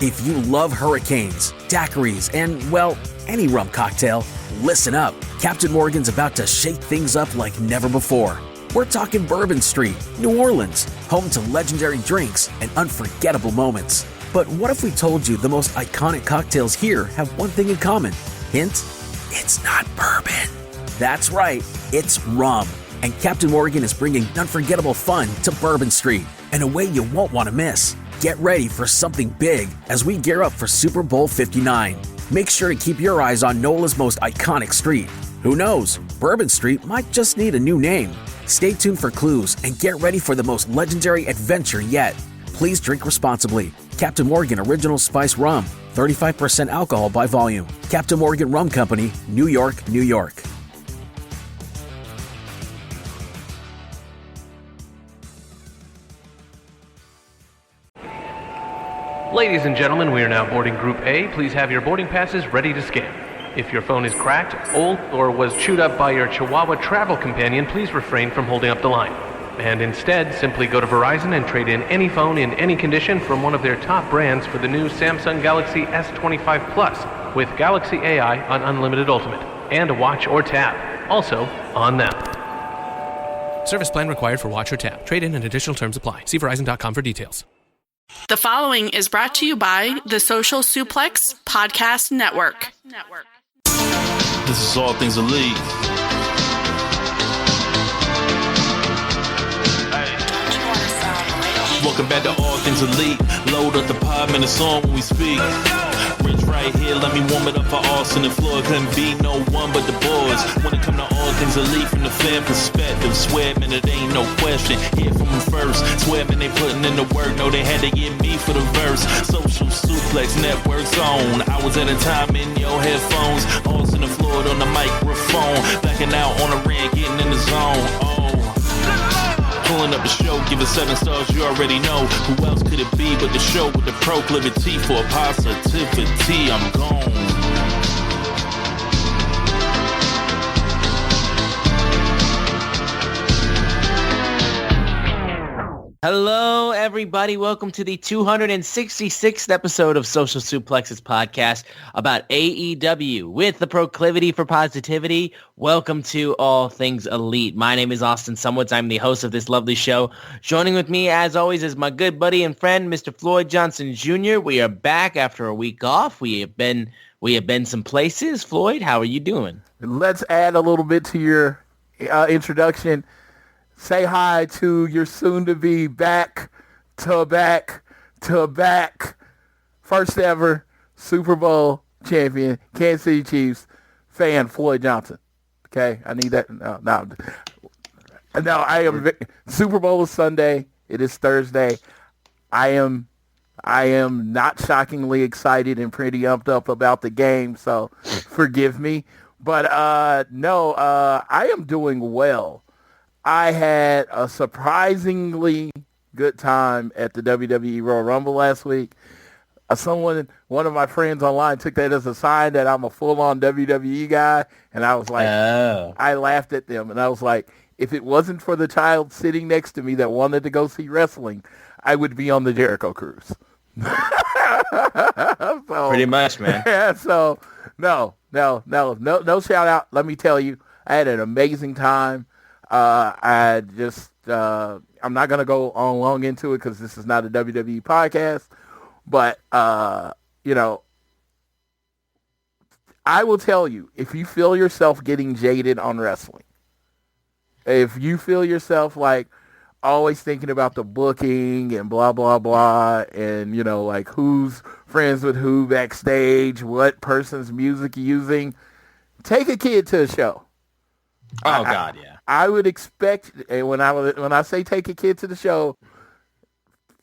If you love hurricanes, daiquiris, and, well, any rum cocktail, listen up. Captain Morgan's about to shake things up like never before. We're talking Bourbon Street, New Orleans, home to legendary drinks and unforgettable moments. But what if we told you the most iconic cocktails here have one thing in common? Hint, it's not bourbon. That's right, it's rum. And Captain Morgan is bringing unforgettable fun to Bourbon Street in a way you won't want to miss. Get ready for something big as we gear up for Super Bowl 59. Make sure to keep your eyes on NOLA's most iconic street. Who knows, Bourbon Street might just need a new name. Stay tuned for clues and get ready for the most legendary adventure yet. Please drink responsibly. Captain Morgan Original Spice Rum, 35% alcohol by volume. Captain Morgan Rum Company, New York, New York. Ladies and gentlemen, we are now boarding Group A. Please have your boarding passes ready to scan. If your phone is cracked, old, or was chewed up by your Chihuahua travel companion, please refrain from holding up the line. And instead, simply go to Verizon and trade in any phone in any condition from one of their top brands for the new Samsung Galaxy S25 Plus with Galaxy AI on Unlimited Ultimate and Watch or Tap, also on now. Service plan required for Watch or Tap. Trade-in and additional terms apply. See Verizon.com for details. The following is brought to you by the Social Suplex Podcast Network. This is All Things Elite. Welcome back to All Things Elite. Load up the pod, man, it's on when we speak. Rich right here, let me warm it up for Austin and Floyd. Couldn't be no one but the boys. When it come to All Things Elite from the fan perspective, swear, man, it ain't no question. Hear from them first. Swear, man, they putting in the work. No, they had to get me for the verse. Social Suplex Network's on. I was at a time in your headphones. Austin and Floyd on the microphone. Backing out on the ring, getting in the zone. Pulling up the show, give it 7 stars, you already know. Who else could it be but the show with the proclivity for positivity? I'm gone. Hello, everybody. Welcome to the 266th episode of Social Suplex's podcast about AEW with the proclivity for positivity. Welcome to All Things Elite. My name is Austin Sumwoods. I'm the host of this lovely show. Joining with me, as always, is my good buddy and friend, Mr. Floyd Johnson Jr. We are back after a week off. We have been some places. Floyd, how are you doing? Let's add a little bit to your introduction. Say hi to your soon-to-be back, first ever Super Bowl champion, Kansas City Chiefs fan, Floyd Johnson. Okay, I need that. No, I am. Super Bowl is Sunday. It is Thursday. I am not shockingly excited and pretty amped up about the game, so forgive me. But I am doing well. I had a surprisingly good time at the WWE Royal Rumble last week. One of my friends online took that as a sign that I'm a full-on WWE guy, and I was like, I laughed at them, and I was like, if it wasn't for the child sitting next to me that wanted to go see wrestling, I would be on the Jericho Cruise. Pretty much, man. Yeah, so no shout out. Let me tell you, I had an amazing time. I'm not going to go on long into it because this is not a WWE podcast, but, I will tell you, if you feel yourself getting jaded on wrestling, if you feel yourself like always thinking about the booking and blah, blah, blah, and, like who's friends with who backstage, what person's music using, take a kid to a show. Oh, God, yeah. I would expect, and when I say take a kid to the show,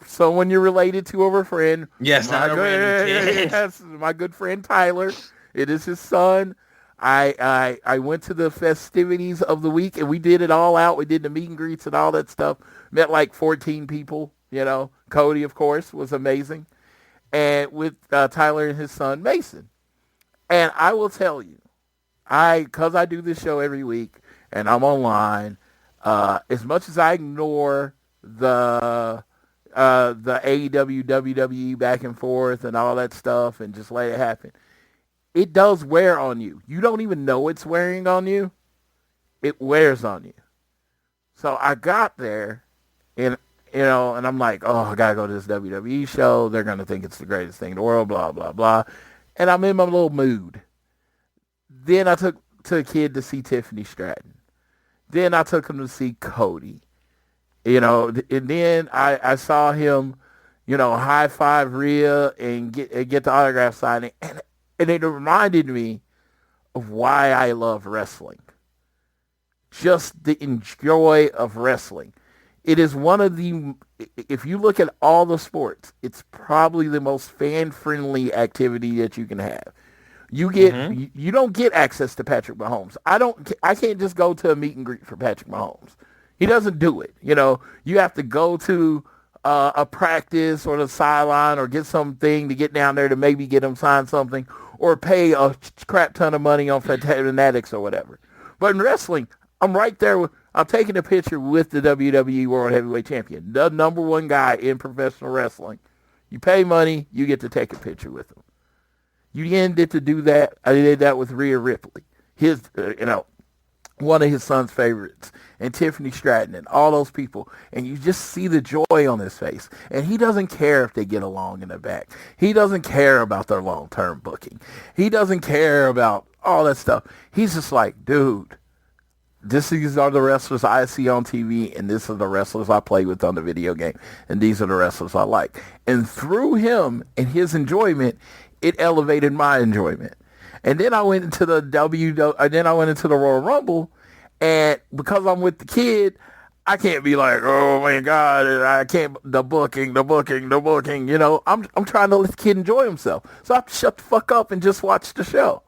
someone you're related to or a friend. Yes, not a random kid. Yes, my good friend Tyler. It is his son. I went to the festivities of the week, and we did it all out. We did the meet and greets and all that stuff. Met like 14 people, Cody, of course, was amazing. And with Tyler and his son, Mason. And I will tell you, because I do this show every week, and I'm online, as much as I ignore the the AEW, WWE back and forth and all that stuff and just let it happen. It does wear on you. You don't even know it's wearing on you. It wears on you. So I got there and, and I'm like, oh, I got to go to this WWE show. They're going to think it's the greatest thing in the world, blah, blah, blah. And I'm in my little mood. Then I took a kid to see Tiffany Stratton. Then I took him to see Cody. And then I saw him, high five Rhea and get the autograph signing. And it reminded me of why I love wrestling. Just the joy of wrestling. It is one of if you look at all the sports, it's probably the most fan-friendly activity that you can have. You don't get access to Patrick Mahomes. I can't just go to a meet and greet for Patrick Mahomes. He doesn't do it. You have to go to a practice or the sideline or get something to get down there to maybe get him signed something or pay a crap ton of money on Fanatics or whatever. But in wrestling, I'm right there. I'm taking a picture with the WWE World Heavyweight Champion, the number one guy in professional wrestling. You pay money, you get to take a picture with him. You didn't get to do that. I did that with Rhea Ripley, his, one of his son's favorites, and Tiffany Stratton, and all those people. And you just see the joy on his face. And he doesn't care if they get along in the back. He doesn't care about their long-term booking. He doesn't care about all that stuff. He's just like, dude, these are the wrestlers I see on TV, and these are the wrestlers I play with on the video game, and these are the wrestlers I like. And through him and his enjoyment, it elevated my enjoyment. And then I went into the Royal Rumble, and because I'm with the kid, I can't be like, oh my God, I can't, the booking. I'm trying to let the kid enjoy himself. So I have to shut the fuck up and just watch the show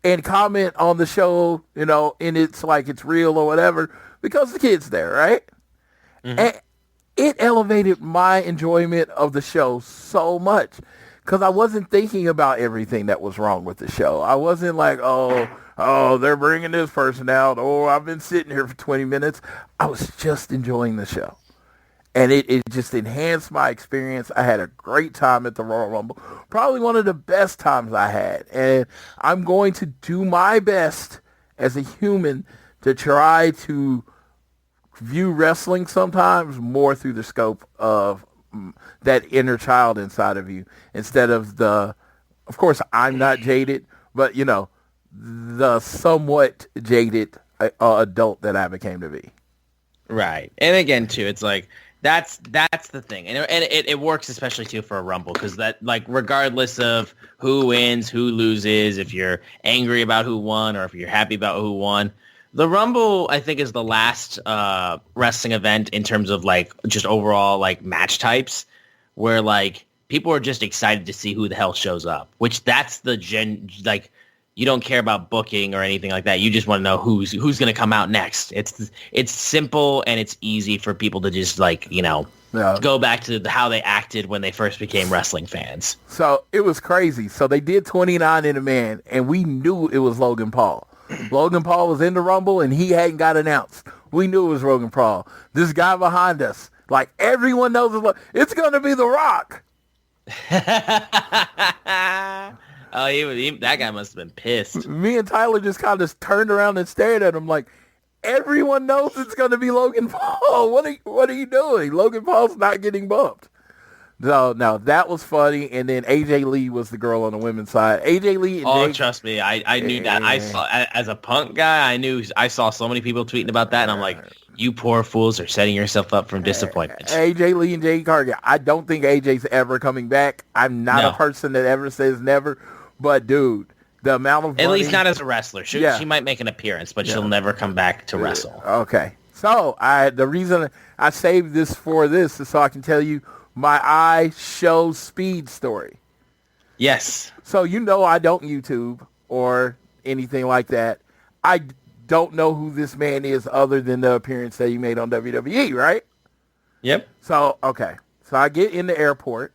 and comment on the show, and it's like it's real or whatever, because the kid's there, right? Mm-hmm. And it elevated my enjoyment of the show so much. Because I wasn't thinking about everything that was wrong with the show. I wasn't like, oh, they're bringing this person out. Oh, I've been sitting here for 20 minutes. I was just enjoying the show. And it just enhanced my experience. I had a great time at the Royal Rumble. Probably one of the best times I had. And I'm going to do my best as a human to try to view wrestling sometimes more through the scope of that inner child inside of you, instead of of course I'm not jaded, but the somewhat jaded adult that I became to be. Right. And again too, it's like that's the thing, and it works especially too for a Rumble, because that, like, regardless of who wins, who loses, if you're angry about who won or if you're happy about who won, the Rumble, I think, is the last wrestling event in terms of, like, just overall, like, match types where, like, people are just excited to see who the hell shows up, which that's the you don't care about booking or anything like that. You just want to know who's going to come out next. It's simple and it's easy for people to just, like, go back to how they acted when they first became wrestling fans. So it was crazy. So they did 29 in a man, and we knew it was Logan Paul. Logan Paul was in the Rumble, and he hadn't got announced. We knew it was Logan Paul. This guy behind us, like, everyone knows it's going to be The Rock. Oh, that guy must have been pissed. Me and Tyler just kind of turned around and stared at him like, everyone knows it's going to be Logan Paul. What are you doing? Logan Paul's not getting bumped. No, that was funny. And then AJ Lee was the girl on the women's side. AJ Lee. And trust me, I knew that. I saw, as a Punk guy, I saw so many people tweeting about that, and I'm like, you poor fools are setting yourself up for disappointment. AJ Lee and Jade Cargill. I don't think AJ's ever coming back. I'm not a person that ever says never, but dude, the amount of money, at least not as a wrestler. She might make an appearance, but she'll never come back to wrestle. Okay, so the reason I saved this for this is so I can tell you my I Show Speed story. Yes. So I don't YouTube or anything like that. I don't know who this man is other than the appearance that he made on WWE, right? Yep. So, okay. So I get in the airport,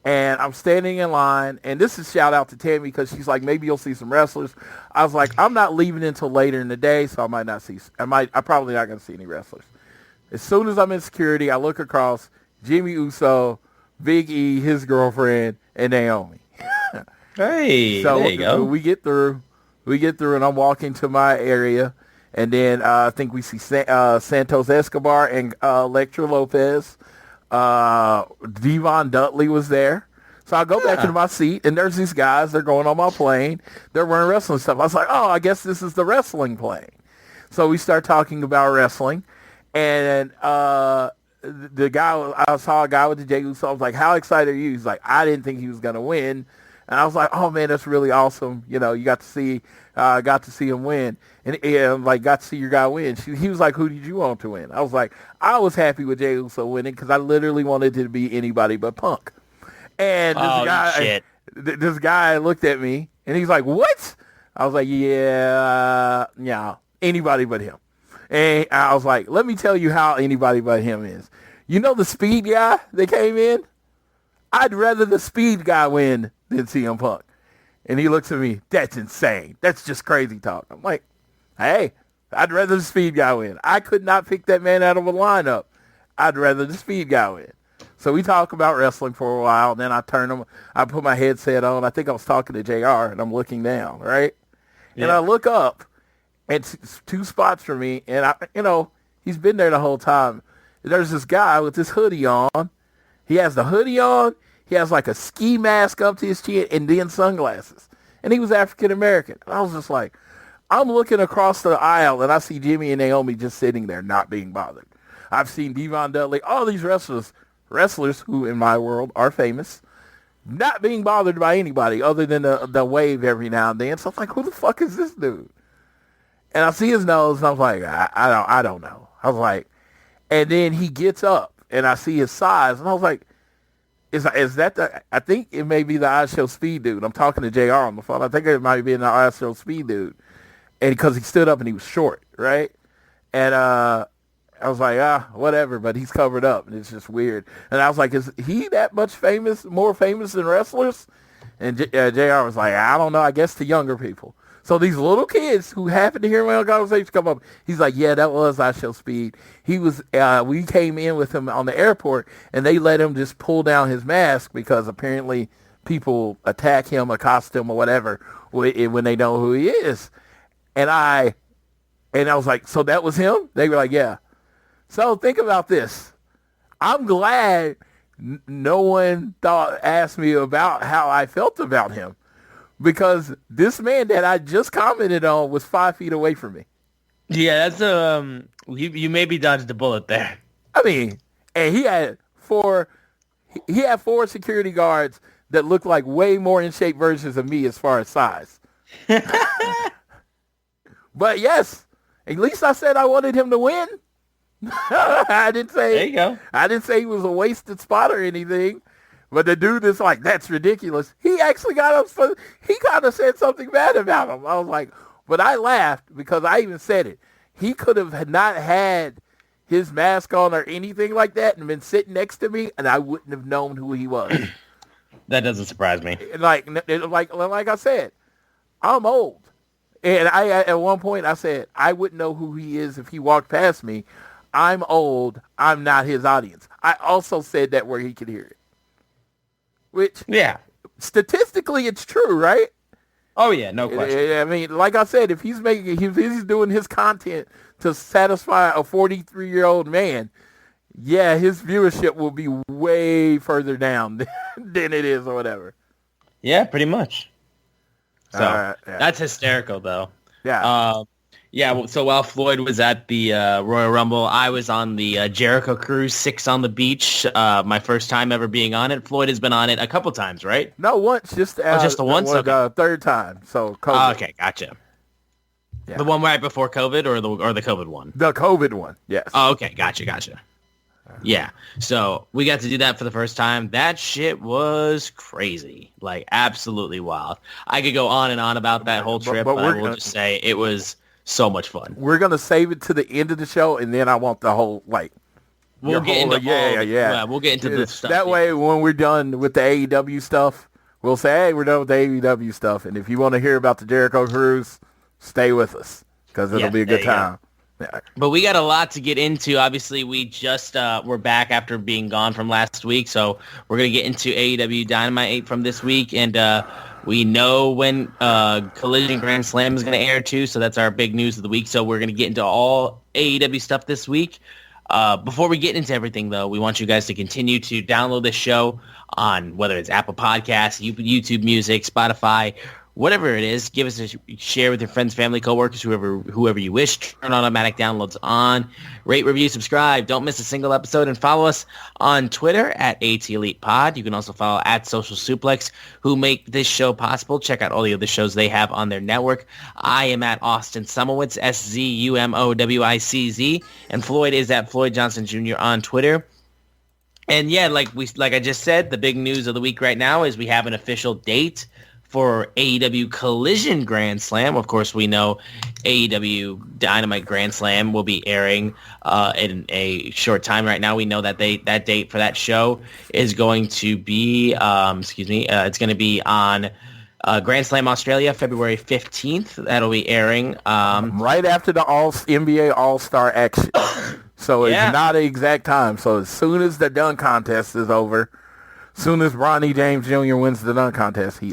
and I'm standing in line, and this is shout out to Tammy because she's like, maybe you'll see some wrestlers. I was like, I'm not leaving until later in the day, so I'm probably not going to see any wrestlers. As soon as I'm in security, I look across, Jimmy Uso, Big E, his girlfriend, and Naomi. Hey, so there you go. We get through, and I'm walking to my area, and then I think we see Santos Escobar and Elektra Lopez. Devon Dudley was there. So I go back into my seat, and there's these guys. They're going on my plane. They're wearing wrestling stuff. I was like, oh, I guess this is the wrestling plane. So we start talking about wrestling, and the guy, I saw a guy with the Jey Uso. I was like, how excited are you? He's like, I didn't think he was going to win. And I was like, oh, man, that's really awesome. You know, you got to see him win. And like, got to see your guy win. He was like, who did you want to win? I was like, I was happy with Jey Uso winning because I literally wanted it to be anybody but Punk. And this guy looked at me, and he's like, what? I was like, yeah, anybody but him. And I was like, let me tell you how anybody but him is. You know the speed guy that came in? I'd rather the speed guy win than CM Punk. And he looks at me, that's insane. That's just crazy talk. I'm like, hey, I'd rather the speed guy win. I could not pick that man out of a lineup. I'd rather the speed guy win. So we talk about wrestling for a while, and then I put my headset on. I think I was talking to JR, and I'm looking down, right? Yeah. And I look up, and it's 2 spots for me, and he's been there the whole time. There's this guy with this hoodie on. He has the hoodie on. He has like a ski mask up to his chin and then sunglasses. And he was African-American. I was just like, I'm looking across the aisle, and I see Jimmy and Naomi just sitting there not being bothered. I've seen Devon Dudley, all these wrestlers who in my world are famous, not being bothered by anybody other than the wave every now and then. So I'm like, who the fuck is this dude? And I see his nose, and I was like, I don't know. I was like, and then he gets up, and I see his size, and I was like, is that I think it may be the I Show Speed dude. I'm talking to JR on the phone. I think it might be the I Show Speed dude. And because he stood up and he was short, right? And I was like, whatever, but he's covered up, and it's just weird. And I was like, is he that much more famous than wrestlers? And JR was like, I don't know, I guess to younger people. So these little kids who happened to hear my conversation come up, he's like, yeah, that was I Show Speed. He was, we came in with him on the airport, and they let him just pull down his mask because apparently people attack him, accost him, or whatever when they know who he is. And I was like, so that was him? They were like, yeah. So think about this. I'm glad no one asked me about how I felt about him, because this man that I just commented on was 5 feet away from me. Yeah, that's you maybe dodged the bullet there. I mean, and he had four security guards that looked like way more in shape versions of me as far as size. But yes, at least I said I wanted him to win. I didn't say, there you go. I didn't say he was a wasted spot or anything. But the dude is like, that's ridiculous. He actually got up. He kind of said something bad about him. I was like, but I laughed because I even said it. He could have not had his mask on or anything like that and been sitting next to me, and I wouldn't have known who he was. That doesn't surprise me. Like I said, I'm old. And I at one point I said, I wouldn't know who he is if he walked past me. I'm old. I'm not his audience. I also said that where he could hear it. Which, yeah, statistically it's true, right? Oh yeah, no question. I mean, like I said, if he's doing his content to satisfy a 43-year-old man, yeah, his viewership will be way further down than it is or whatever. Yeah, pretty much. So yeah. That's hysterical, though. Yeah. Yeah, so while Floyd was at the Royal Rumble, I was on the Jericho Cruise 6 on the beach, my first time ever being on it. Floyd has been on it a couple times, right? No, once. Just the once? Okay. Third time, so COVID. Okay, gotcha. Yeah. The one right before COVID or the COVID one? The COVID one, yes. Oh, okay, gotcha. Yeah, so we got to do that for the first time. That shit was crazy, like absolutely wild. I could go on and on about that whole trip, but I will just say it was so much fun. We're going to save it to the end of the show, and then I want the whole, like... We'll get into we'll get into the stuff. That way, when we're done with the AEW stuff, we'll say, hey, we're done with the AEW stuff, and if you want to hear about the Jericho Cruise, stay with us, because it'll be a good time. But we got a lot to get into. Obviously, we just we're back after being gone from last week, so we're going to get into AEW Dynamite from this week, and we know when Collision Grand Slam is going to air too, so that's our big news of the week. So we're going to get into all AEW stuff this week. Before we get into everything, though, we want you guys to continue to download this show on whether it's Apple Podcasts, YouTube Music, Spotify, whatever it is. Give us a share with your friends, family, coworkers, whoever you wish. Turn automatic downloads on. Rate, review, subscribe. Don't miss a single episode. And follow us on Twitter at ATElitePod. You can also follow at Social Suplex, who make this show possible. Check out all the other shows they have on their network. I am at Austin Sumowitz, SZUMOWICZ. And Floyd is at Floyd Johnson Jr. on Twitter. And yeah, like I just said, the big news of the week right now is we have an official date for AEW Collision Grand Slam. Of course, we know AEW Dynamite Grand Slam will be airing in a short time. Right now, we know that that date for that show is going to be, it's going to be on Grand Slam Australia, February 15th. That'll be airing right after the NBA All-Star action. So it's not an exact time. So as soon as the dunk contest is over, soon as Ronnie James Jr. wins the dunk contest, Matt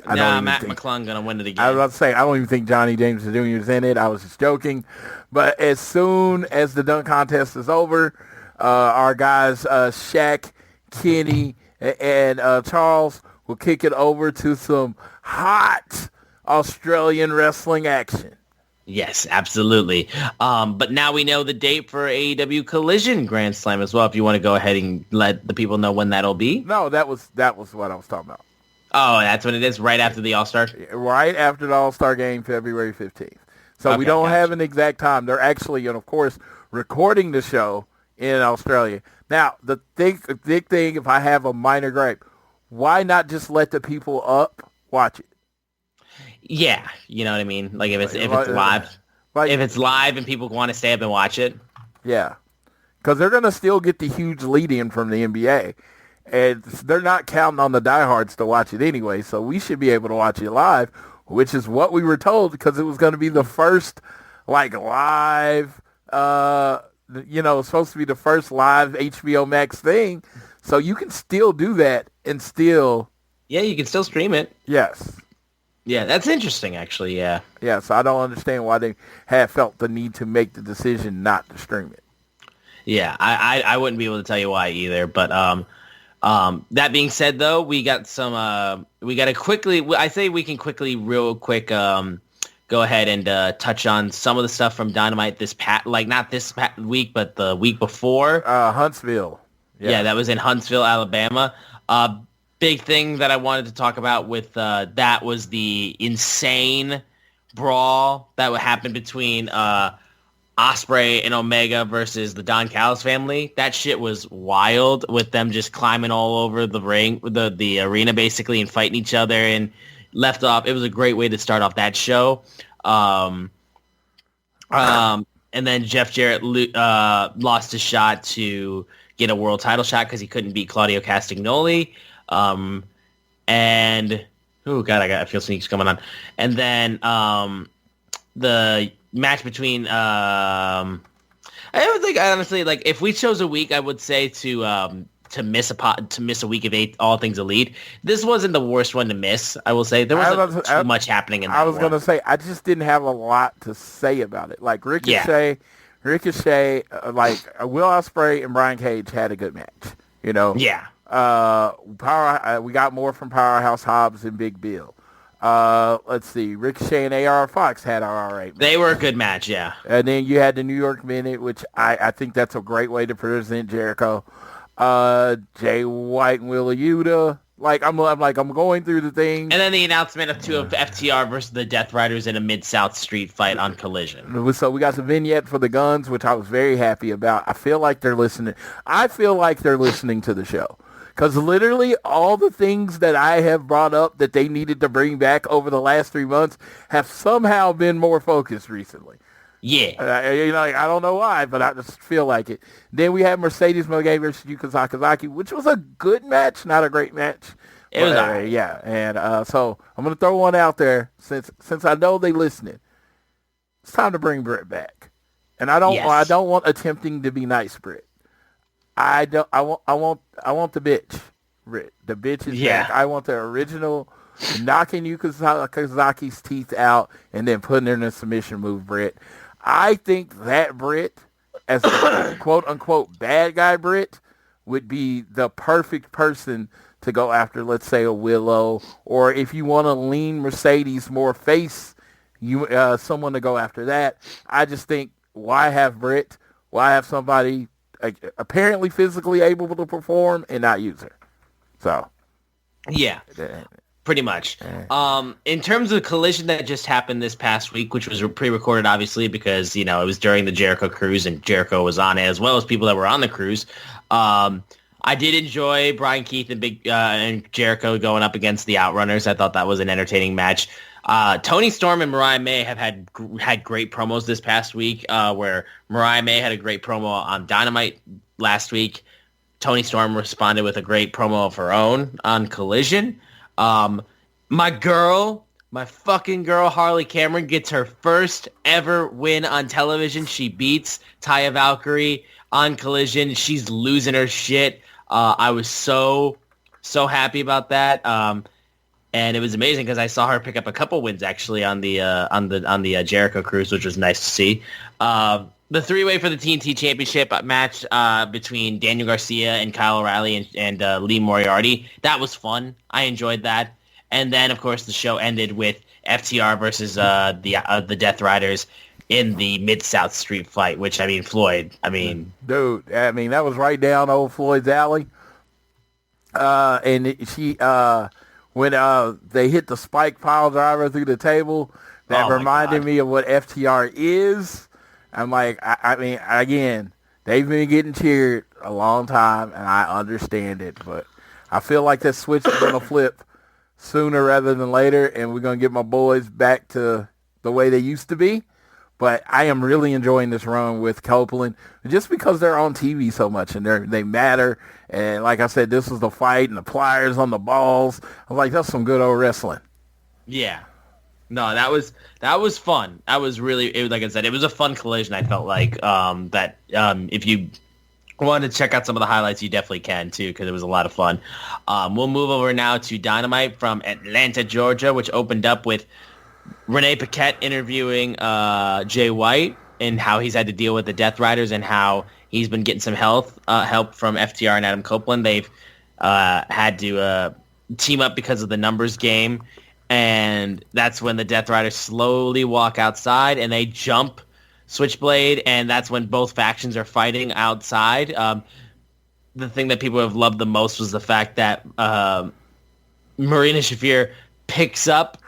McClung gonna win it again. I was about to say, I don't even think Johnny James Jr. is in it. I was just joking. But as soon as the dunk contest is over, our guys Shaq, Kenny, and Charles will kick it over to some hot Australian wrestling action. Yes, absolutely. But now we know the date for AEW Collision Grand Slam as well. If you want to go ahead and let the people know when that'll be. No, that was what I was talking about. Oh, that's when it is, right after the All-Star? Right after the All-Star game, February 15th. So okay, we don't have an exact time. They're actually, of course, recording the show in Australia. Now, the big thing, if I have a minor gripe, why not just let the people up watch it? Yeah, you know what I mean? Like if it's live. If it's live and people want to stay up and watch it. Yeah. Because they're going to still get the huge lead-in from the NBA. And they're not counting on the diehards to watch it anyway, so we should be able to watch it live, which is what we were told because it was going to be the first, live, it's supposed to be the first live HBO Max thing. So you can still do that and still... Yeah, you can still stream it. Yes. Yeah, that's interesting, actually, yeah. Yeah, so I don't understand why they have felt the need to make the decision not to stream it. Yeah, I wouldn't be able to tell you why either, but that being said, though, we got some, we got to quickly, I say we can quickly, real quick, go ahead and touch on some of the stuff from Dynamite not this week, but the week before. Huntsville. Yeah, that was in Huntsville, Alabama. Big thing that I wanted to talk about with that was the insane brawl that would happen between Ospreay and Omega versus the Don Callis family. That shit was wild with them just climbing all over the ring, the arena basically, and fighting each other and left off. It was a great way to start off that show. And then Jeff Jarrett lost his shot to get a world title shot because he couldn't beat Claudio Castagnoli. And oh god, I feel sneaks coming on. And then the match between I would think honestly, if we chose a week, I would say to miss a week of All Things Elite. This wasn't the worst one to miss. I will say there wasn't too much happening in that. I was gonna say I just didn't have a lot to say about it. Like Ricochet, Will Ospreay and Brian Cage had a good match. Yeah. We got more from Powerhouse Hobbs and Big Bill. Let's see, Ricochet and AR Fox had an all right match. They were a good match, yeah. And then you had the New York Minute, which I think that's a great way to present Jericho. Jay White and Willa Yuta. I'm going through the thing. And then the announcement of FTR versus the Death Riders in a Mid-South Street fight on Collision. So we got the vignette for the Guns, which I was very happy about. I feel like they're listening. to the show. Because literally all the things that I have brought up that they needed to bring back over the last 3 months have somehow been more focused recently. Yeah. I don't know why, but I just feel like it. Then we had Mercedes Moné versus Yuka Sakazaki, which was a good match, not a great match. It was all right. Yeah, and so I'm going to throw one out there since I know they listening. It's time to bring Britt back. And I don't Yes. want attempting to be nice, Britt. I want the bitch, Britt. The bitch is back. I want the original knocking Kazaki's teeth out and then putting her in a submission move, Britt. I think that Britt, as a quote-unquote bad guy Britt, would be the perfect person to go after, let's say, a Willow, or if you want to lean Mercedes more face, someone to go after that. I just think, why have Britt? Why have somebody apparently physically able to perform and not use her? So, yeah. Pretty much. In terms of the collision that just happened this past week, which was pre-recorded, obviously, because, it was during the Jericho Cruise and Jericho was on it, as well as people that were on the cruise. I did enjoy Brian Keith and Jericho going up against the Outrunners. I thought that was an entertaining match. Toni Storm and Mariah May have had great promos this past week, where Mariah May had a great promo on Dynamite last week. Toni Storm responded with a great promo of her own on Collision. My fucking girl, Harley Cameron, gets her first ever win on television. She beats Taya Valkyrie on Collision. She's losing her shit. I was so happy about that. And it was amazing because I saw her pick up a couple wins actually on the Jericho Cruise, which was nice to see. The three-way for the TNT Championship match between Daniel Garcia and Kyle O'Reilly and Lee Moriarty. That was fun. I enjoyed that. And then, of course, the show ended with FTR versus the Death Riders in the Mid-South Street fight, which, Floyd, Dude, that was right down old Floyd's alley. And when they hit the spike pile driver through the table, that reminded me of what FTR is. I'm like, again, they've been getting cheered a long time, and I understand it, but I feel like that switch is going to flip sooner rather than later, and we're going to get my boys back to the way they used to be. But I am really enjoying this run with Copeland just because they're on TV so much and they matter. And like I said, this was the fight and the pliers on the balls. I was like, that's some good old wrestling. Yeah. No, that was fun. That was really, like I said, it was a fun collision. I felt like if you wanted to check out some of the highlights, you definitely can too, because it was a lot of fun. We'll move over now to Dynamite from Atlanta, Georgia, which opened up with Renee Paquette interviewing Jay White and how he's had to deal with the Death Riders and how he's been getting some help from FTR and Adam Copeland. They've had to team up because of the numbers game, and that's when the Death Riders slowly walk outside and they jump Switchblade, and that's when both factions are fighting outside. The thing that people have loved the most was the fact that Marina Shafir picks up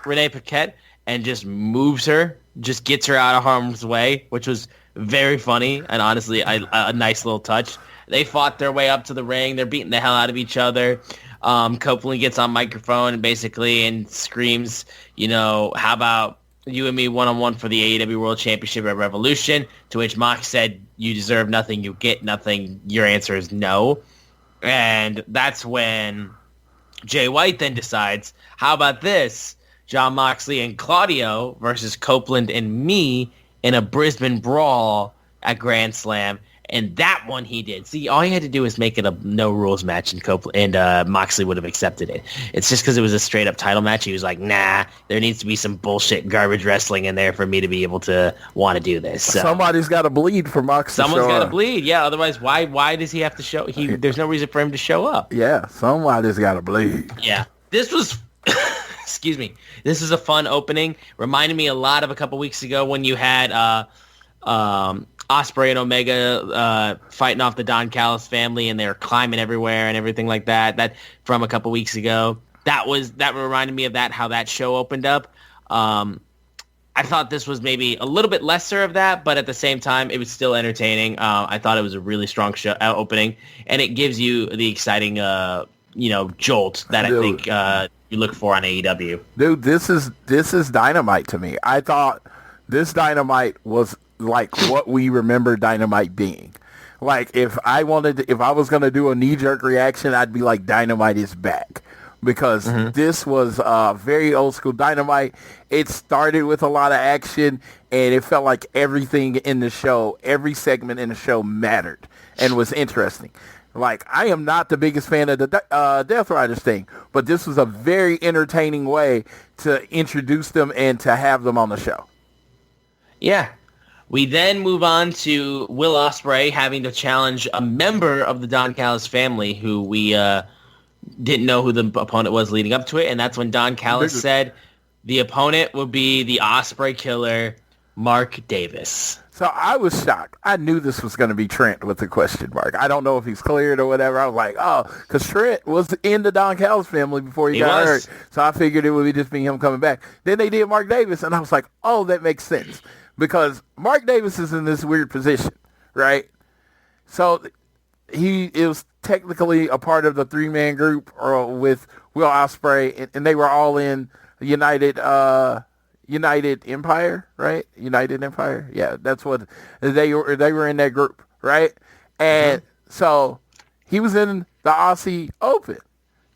Renee Paquette and just moves her, just gets her out of harm's way, which was very funny and honestly a nice little touch. They fought their way up to the ring. They're beating the hell out of each other. Copeland gets on microphone and screams, how about you and me one-on-one for the AEW World Championship at Revolution? To which Mox said, you deserve nothing, you get nothing. Your answer is no. And that's when Jay White then decides, how about this? Jon Moxley and Claudio versus Copeland and me in a Brisbane brawl at Grand Slam. And that one he did. See, all he had to do was make it a no-rules match, and Moxley would have accepted it. It's just because it was a straight-up title match. He was like, nah, there needs to be some bullshit garbage wrestling in there for me to be able to want to do this. So, somebody's got to bleed for Moxley. Someone's got to bleed, yeah. Otherwise, why does he have to show? There's no reason for him to show up. Yeah, somebody's got to bleed. Yeah. This was... Excuse me. This is a fun opening. Reminded me a lot of a couple weeks ago when you had Ospreay and Omega fighting off the Don Callis family, and they were climbing everywhere and everything like that. That from a couple weeks ago. That reminded me of that, how that show opened up. I thought this was maybe a little bit lesser of that, but at the same time, it was still entertaining. I thought it was a really strong show opening, and it gives you the exciting, jolt that I think you look for on AEW. Dude, this is Dynamite to me. I thought this Dynamite was like what we remember Dynamite being. Like if I was going to do a knee-jerk reaction, I'd be like, Dynamite is back. because this was very old school Dynamite. It started with a lot of action, and it felt like everything in the show, every segment in the show mattered and was interesting. Like, I am not the biggest fan of the Death Riders thing, but this was a very entertaining way to introduce them and to have them on the show. Yeah. We then move on to Will Ospreay having to challenge a member of the Don Callis family who we didn't know who the opponent was leading up to it, and that's when Don Callis said the opponent would be the Ospreay killer, Mark Davis. So I was shocked. I knew this was going to be Trent with the question mark. I don't know if he's cleared or whatever. I was like, oh, because Trent was in the Don Callis family before he got hurt. So I figured it would just be him coming back. Then they did Mark Davis, and I was like, oh, that makes sense. Because Mark Davis is in this weird position, right? So he is technically a part of the three-man group with Will Ospreay, and they were all in United Empire, right? United Empire, yeah, that's what they were. They were in that group, right? And so he was in the Aussie Open,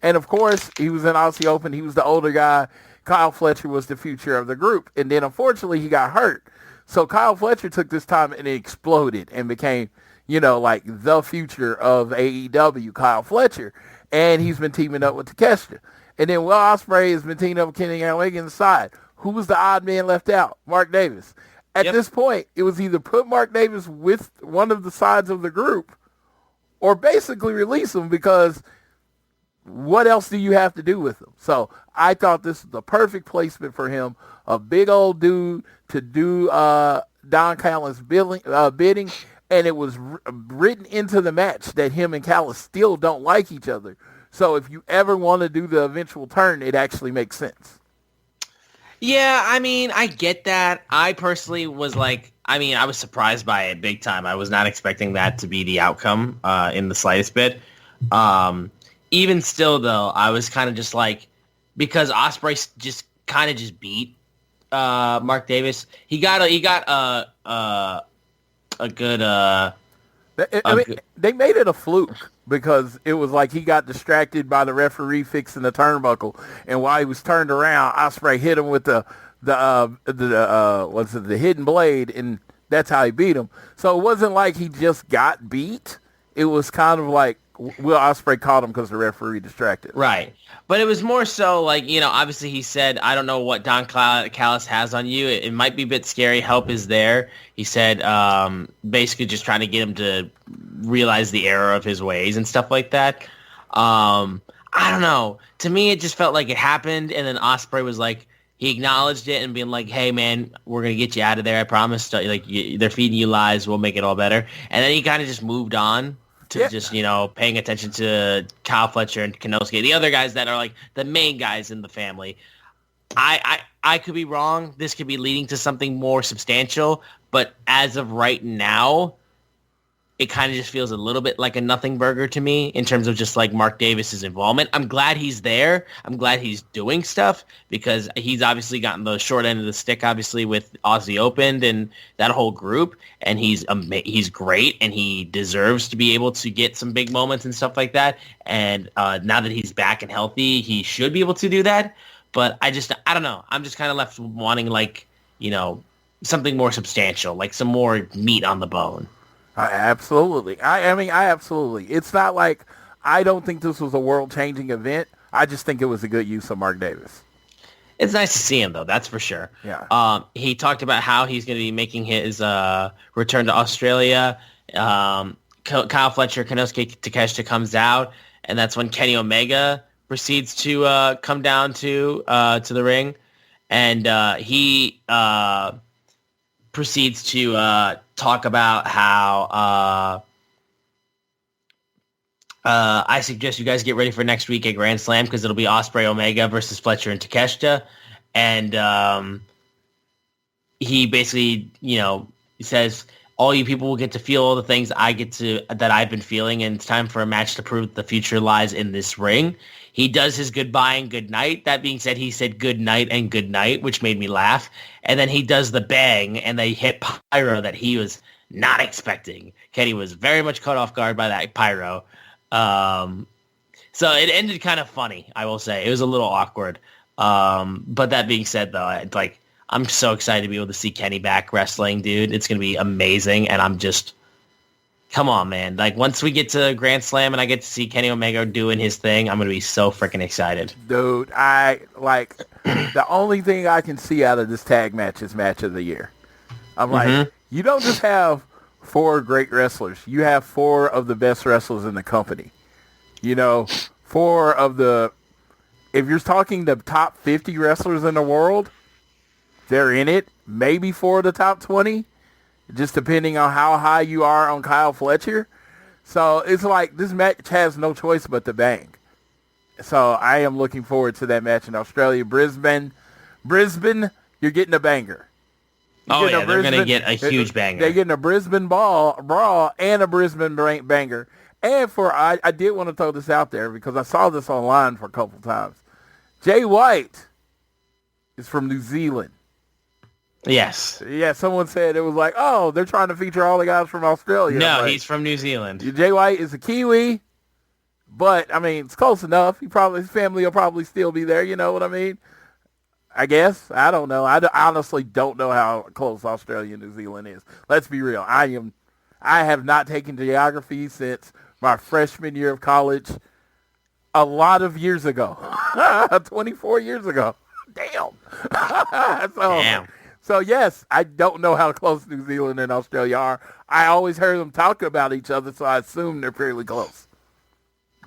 and of course he was in Aussie Open. He was the older guy. Kyle Fletcher was the future of the group, and then unfortunately he got hurt. So Kyle Fletcher took this time and exploded and became, like the future of AEW, Kyle Fletcher, and he's been teaming up with Takeshita. And then Will Ospreay has been teaming up with Kenny Omega on the side. Who was the odd man left out? Mark Davis. At this point, it was either put Mark Davis with one of the sides of the group or basically release him, because what else do you have to do with him? So I thought this was the perfect placement for him, a big old dude to do Don Callis' bidding, and it was written into the match that him and Callis still don't like each other. So if you ever want to do the eventual turn, it actually makes sense. Yeah, I mean, I get that. I personally was like, I was surprised by it big time. I was not expecting that to be the outcome in the slightest bit. Even still, though, I was kind of just like, because Ospreay just kind of just beat Mark Davis. He got a good. They made it a fluke because it was like he got distracted by the referee fixing the turnbuckle, and while he was turned around, Ospreay hit him with the hidden blade, and that's how he beat him. So it wasn't like he just got beat. It was kind of like Will Ospreay caught him because the referee distracted. Right. But it was more so like, obviously he said, I don't know what Don Callis has on you. It might be a bit scary. Help is there. He said, basically just trying to get him to realize the error of his ways and stuff like that. I don't know. To me, it just felt like it happened. And then Ospreay was like, he acknowledged it and being like, hey, man, we're going to get you out of there. I promise. Like, they're feeding you lies. We'll make it all better. And then he kind of just moved on to just, paying attention to Kyle Fletcher and Kenosuke, the other guys that are like the main guys in the family. I could be wrong. This could be leading to something more substantial. But as of right now, it kind of just feels a little bit like a nothing burger to me in terms of just like Mark Davis's involvement. I'm glad he's there. I'm glad he's doing stuff because he's obviously gotten the short end of the stick, obviously, with Aussie Open and that whole group. And he's great, and he deserves to be able to get some big moments and stuff like that. And now that he's back and healthy, he should be able to do that. But I don't know. I'm just kind of left wanting something more substantial, like some more meat on the bone. Absolutely. I absolutely. It's not like I don't think this was a world-changing event. I just think it was a good use of Mark Davis. It's nice to see him, though. That's for sure. Yeah. He talked about how he's going to be making his return to Australia. Kyle Fletcher, Kenosuke Takeshita comes out, and that's when Kenny Omega proceeds to come down to the ring, and he proceeds to talk about how I suggest you guys get ready for next week at Grand Slam because it'll be Ospreay Omega versus Fletcher and Takeshita. And he basically, he says, all you people will get to feel all the things that I've been feeling, and it's time for a match to prove that the future lies in this ring. He does his goodbye and good night. That being said, he said good night and good night, which made me laugh. And then he does the bang, and they hit pyro that he was not expecting. Kenny was very much caught off guard by that pyro. So it ended kind of funny, I will say. It was a little awkward. But that being said, though, I'm so excited to be able to see Kenny back wrestling, dude. It's going to be amazing. And I'm just, come on, man. Like, once we get to Grand Slam and I get to see Kenny Omega doing his thing, I'm going to be so freaking excited. Dude, the only thing I can see out of this tag match is match of the year. I'm like, you don't just have 4 great wrestlers. You have 4 of the best wrestlers in the company. 4 of the, if you're talking the top 50 wrestlers in the world, they're in it. Maybe 4 of the top 20, just depending on how high you are on Kyle Fletcher. So it's like this match has no choice but to bang. So I am looking forward to that match in Australia. Brisbane, you're getting a banger. They're going to get a huge banger. They're getting a Brisbane brawl and a Brisbane banger. And I did want to throw this out there because I saw this online for a couple times. Jay White is from New Zealand. Yes. Yeah, someone said it was like, oh, they're trying to feature all the guys from Australia. No, like, he's from New Zealand. Jay White is a Kiwi, but, I mean, it's close enough. His family will probably still be there, you know what I mean? I guess. I don't know. I honestly don't know how close Australia and New Zealand is. Let's be real. I have not taken geography since my freshman year of college a lot of years ago. 24 years ago. Damn. Damn. So, yes, I don't know how close New Zealand and Australia are. I always heard them talk about each other, so I assume they're fairly close.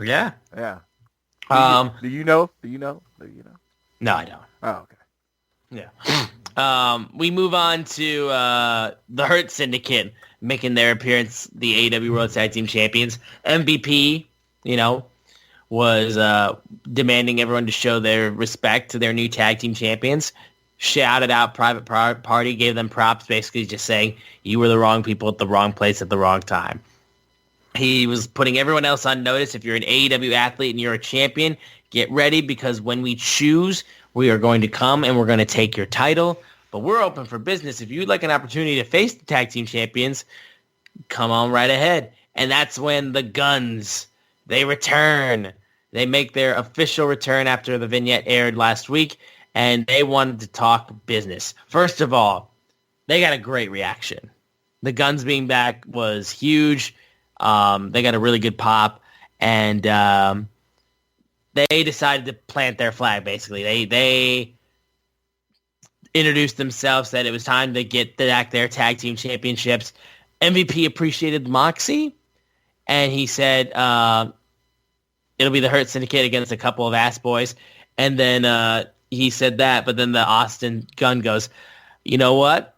Yeah. Yeah. Do you know? No, I don't. Oh, okay. Yeah. We move on to the Hurt Syndicate making their appearance, the AEW World Tag Team Champions. MVP, was demanding everyone to show their respect to their new tag team champions. Shouted out Private Party, gave them props, basically just saying, you were the wrong people at the wrong place at the wrong time. He was putting everyone else on notice. If you're an AEW athlete and you're a champion, get ready because when we choose, we are going to come and we're going to take your title. But we're open for business. If you'd like an opportunity to face the tag team champions, come on right ahead. And that's when the Guns, they return. They make their official return after the vignette aired last week. And they wanted to talk business. First of all, they got a great reaction. The Guns being back was huge. They got a really good pop. And they decided to plant their flag, basically. They introduced themselves, said it was time to get back their tag team championships. MVP appreciated the moxie. And he said it'll be the Hurt Syndicate against a couple of ass boys. And then he said that, but then the Austin Gun goes, you know what?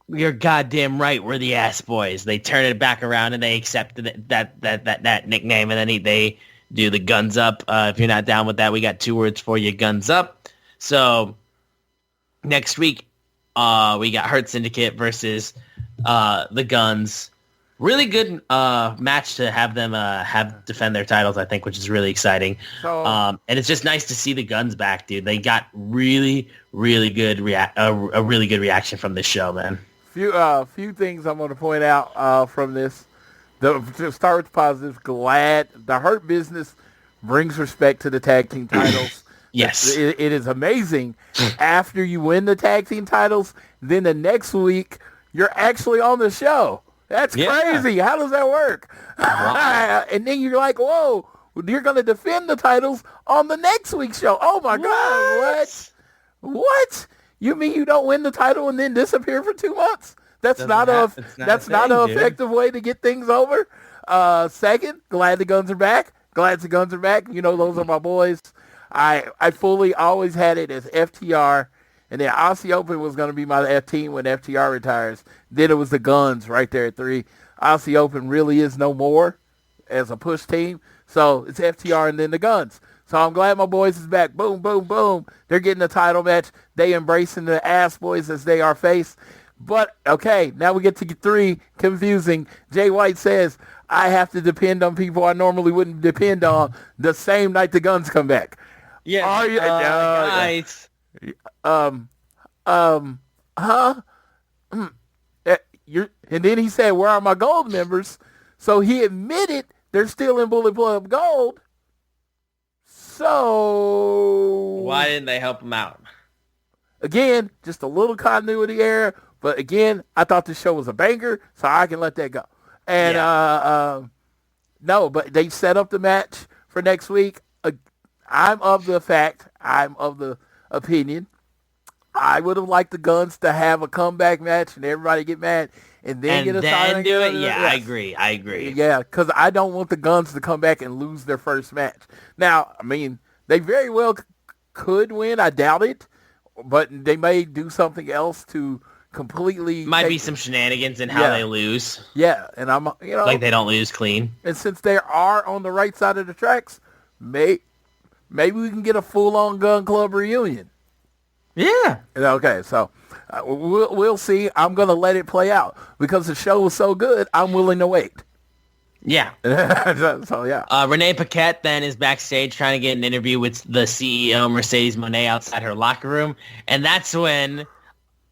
You're goddamn right. We're the ass boys. They turn it back around and they accepted that nickname. And then they do the Guns Up. If you're not down with that, we got 2 words for you, Guns Up. So next week, we got Hurt Syndicate versus the Guns. Really good match to have them defend their titles, I think, which is really exciting. So, and it's just nice to see the Guns back, dude. They got really, really good a really good reaction from this show, man. Few things I'm going to point out from this. To start with positives, glad the Hurt Business brings respect to the tag team titles. Yes. It is amazing. After you win the tag team titles, then the next week, you're actually on the show. That's crazy. How does that work? Wow. And then you're like, whoa, you're going to defend the titles on the next week's show. Oh, my God. What? You mean you don't win the title and then disappear for 2 months? That's not an effective way to get things over. Second, glad the Guns are back. You know, those are my boys. I fully always had it as FTR. And then Aussie Open was going to be my F team when FTR retires. Then it was the Guns right there at 3. Aussie Open really is no more as a push team. So it's FTR and then the Guns. So I'm glad my boys is back. Boom, boom, boom. They're getting a title match. They embracing the ass boys as they are face. But, okay, now we get to 3. Confusing. Jay White says, I have to depend on people I normally wouldn't depend on the same night the Guns come back. Yeah. Are you? Nice. And then he said, where are my gold members? So he admitted they're still in Bullet Club Gold. So why didn't they help him out? Again, just a little continuity error. But again, I thought this show was a banger, so I can let that go. And no, but they set up the match for next week. I'm of the opinion, I would have liked the Guns to have a comeback match and everybody get mad and then get a title. Do it? Yeah, yes. I agree. Yeah, because I don't want the Guns to come back and lose their first match. Now, I mean, they very well could win. I doubt it. But they may do something else to completely... Might be some shenanigans in how they lose. Yeah, and like they don't lose clean. And since they are on the right side of the tracks, maybe we can get a full-on Gun Club reunion. Yeah. Okay, so we'll see. I'm going to let it play out. Because the show was so good, I'm willing to wait. Yeah. So, yeah. Renee Paquette then is backstage trying to get an interview with the CEO, Mercedes Moné, outside her locker room. And that's when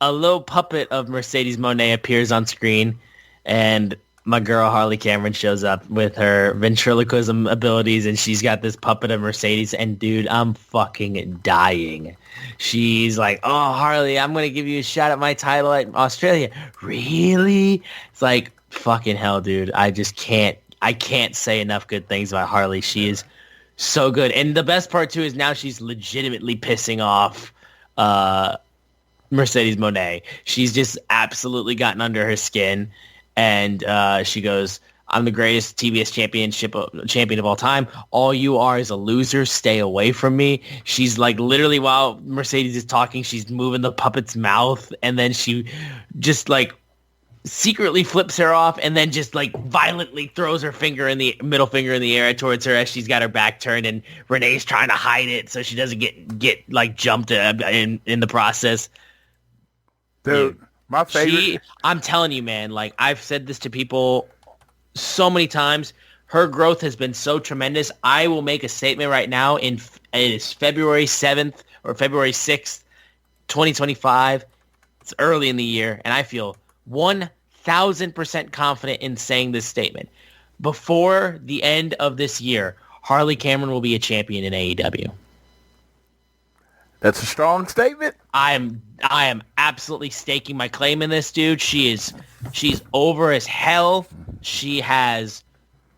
a little puppet of Mercedes Moné appears on screen. And my girl Harley Cameron shows up with her ventriloquism abilities. And she's got this puppet of Mercedes. And, dude, I'm fucking dying. She's like, oh, Harley, I'm going to give you a shot at my title at Australia. Really? It's like, fucking hell, dude. I can't say enough good things about Harley. She is so good. And the best part, too, is now she's legitimately pissing off Mercedes Moné. She's just absolutely gotten under her skin. And she goes, I'm the greatest TBS champion of all time. All you are is a loser. Stay away from me. She's like literally while Mercedes is talking, she's moving the puppet's mouth. And then she just like secretly flips her off and then just like violently throws her middle finger in the air towards her as she's got her back turned, and Renee's trying to hide it so she doesn't get like jumped in the process. Dude, my favorite. I'm telling you, man, like I've said this to people so many times. Her growth has been so tremendous. I will make a statement right now. It is February 7th or February 6th, 2025. It's early in the year, and I feel 1,000% confident in saying this statement. Before the end of this year, Harley Cameron will be a champion in AEW. That's a strong statement. I am absolutely staking my claim in this, dude. She's over as hell. She has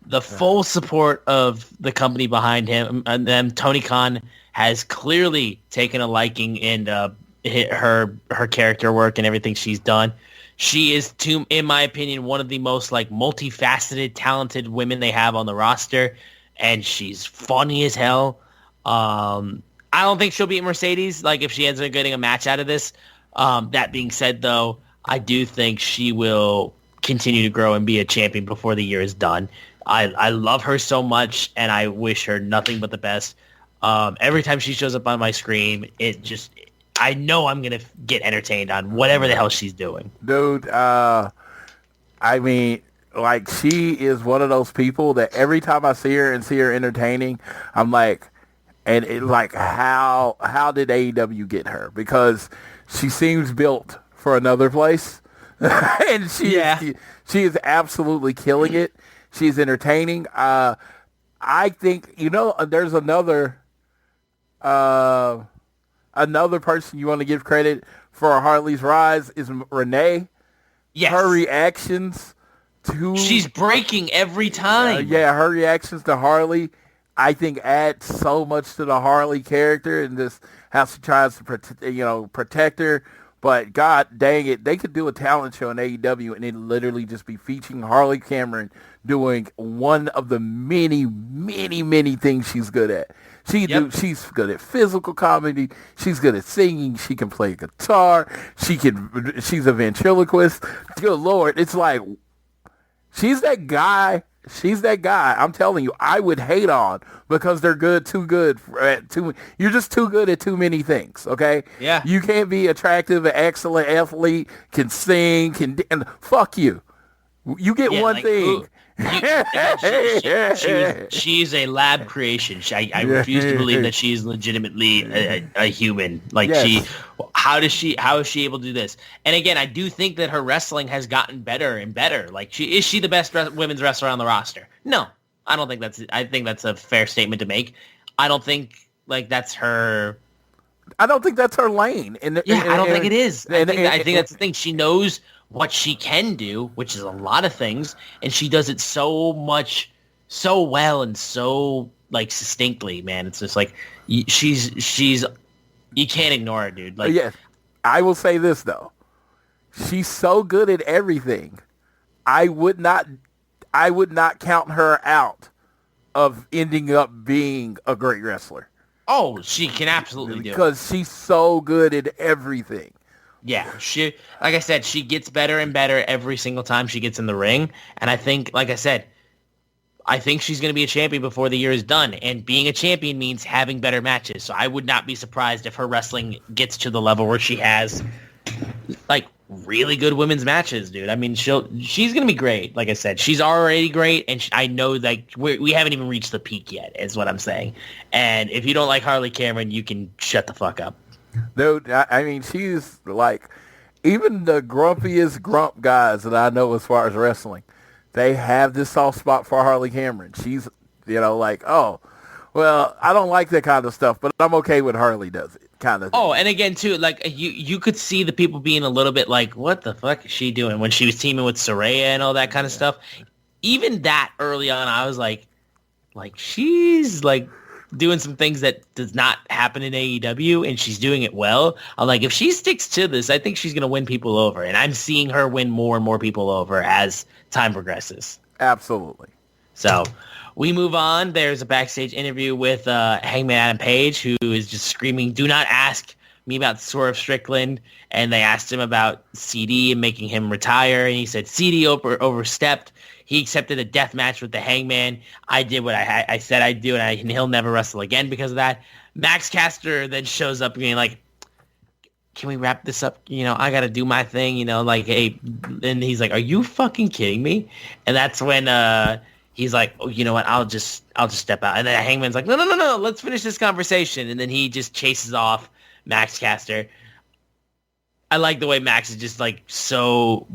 the full support of the company behind him. And then Tony Khan has clearly taken a liking in her character work and everything she's done. She is, in my opinion, one of the most like multifaceted, talented women they have on the roster, and she's funny as hell. I don't think she'll beat Mercedes, like if she ends up getting a match out of this. That being said, though, I do think she will continue to grow and be a champion before the year is done. I love her so much, and I wish her nothing but the best. Every time she shows up on my screen, I know I'm going to get entertained on whatever the hell she's doing. Dude, I mean, like, she is one of those people that every time I see her and see her entertaining, I'm like, and it, like, how did AEW get her? Because she seems built for another place. And she is absolutely killing it. She's entertaining. I think, there's another person you want to give credit for Harley's rise is Renee. Yes. Her reactions to... She's breaking every time. Her reactions to Harley, I think, add so much to the Harley character and just how she tries to protect her. But God dang it, they could do a talent show in AEW and it literally just be featuring Harley Cameron doing one of the many, many, many things she's good at. She's good at physical comedy. She's good at singing. She can play guitar. She's a ventriloquist. Good Lord, it's like she's that guy. I'm telling you, I would hate on because they're too good. You're just too good at too many things, okay? Yeah. You can't be attractive, an excellent athlete, can sing, and fuck you. You get one thing. She's a lab creation. I refuse to believe that she's legitimately a human. Like how is she able to do this? And again, I do think that her wrestling has gotten better and better. Like is she the best women's wrestler on the roster? No, I don't think I think that's a fair statement to make. I don't think that's her. I don't think that's her lane. I don't think it is. I think that's the thing. She knows what she can do, which is a lot of things, and she does it so well, and so succinctly, man. It's just she's you can't ignore her, dude. Yes, I will say this though. She's so good at everything. I would not count her out of ending up being a great wrestler. Oh, she can absolutely do it. Because she's so good at everything. Yeah, she, like I said, she gets better and better every single time she gets in the ring. And I think, like I said, I think she's going to be a champion before the year is done. And being a champion means having better matches. So I would not be surprised if her wrestling gets to the level where she has, really good women's matches, dude. I mean, she's going to be great. Like I said, she's already great, and I know we haven't even reached the peak yet, is what I'm saying. And if you don't like Harley Cameron, you can shut the fuck up. Dude, I mean, she's even the grumpiest grump guys that I know as far as wrestling, they have this soft spot for Harley Cameron. She's, oh, well, I don't like that kind of stuff, but I'm okay when Harley does it, kind of thing. Oh, and again, too, you could see the people being a little bit what the fuck is she doing when she was teaming with Saraya and all that kind of stuff. Even that early on, I was she's, doing some things that does not happen in AEW, and she's doing it well. I'm if she sticks to this, I think she's going to win people over, and I'm seeing her win more and more people over as time progresses. Absolutely. So we move on. There's a backstage interview with Hangman Adam Page, who is just screaming, "Do not ask me about Swerve Strickland." And they asked him about CD and making him retire, and he said CD overstepped. He accepted a death match with the Hangman. I did what I said I'd do, and he'll never wrestle again because of that. Max Caster then shows up being can we wrap this up? I got to do my thing, hey. And he's like, are you fucking kidding me? And that's when he's like, oh, you know what? I'll just step out. And then Hangman's like, no, let's finish this conversation. And then he just chases off Max Caster. I like the way Max is just so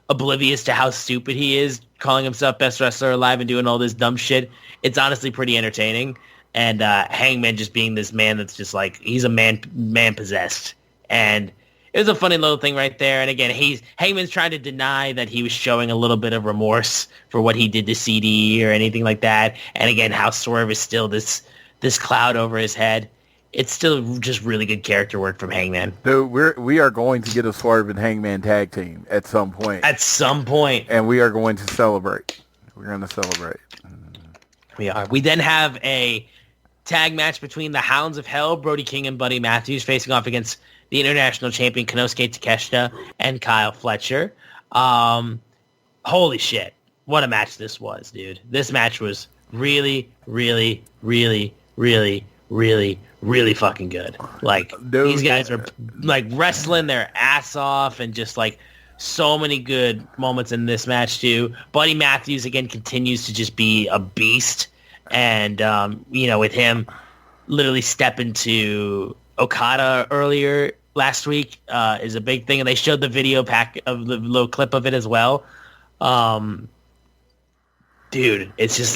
oblivious to how stupid he is, calling himself best wrestler alive and doing all this dumb shit. It's honestly pretty entertaining. And Hangman just being this man that's just he's a man possessed. And it was a funny little thing right there. And again, Hangman's trying to deny that he was showing a little bit of remorse for what he did to CD or anything like that. And again, how Swerve is still this cloud over his head. It's still just really good character work from Hangman. Dude, we are going to get a Swerve and Hangman tag team at some point. At some point. And we are going to celebrate. We're going to celebrate. We are. We then have a tag match between the Hounds of Hell, Brody King and Buddy Matthews, facing off against the international champion Konosuke Takeshita and Kyle Fletcher. Holy shit. What a match this was, dude. This match was really, really, really, really, really, really fucking good. Dude, these guys are wrestling their ass off, and just so many good moments in this match too. Buddy Matthews again continues to just be a beast, and with him literally stepping to Okada earlier last week is a big thing, and they showed the video pack of the little clip of it as well. Dude, it's just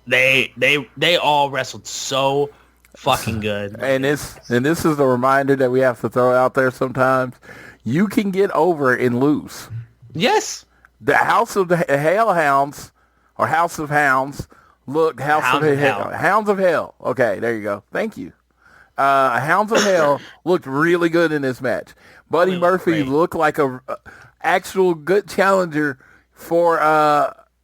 they all wrestled so fucking good. And this is the reminder that we have to throw out there sometimes. You can get over and lose. Yes. The House of the Hellhounds, or House of Hounds, Hounds of Hell. Okay, there you go. Thank you. Hounds of Hell looked really good in this match. Buddy Murphy looked like a actual good challenger for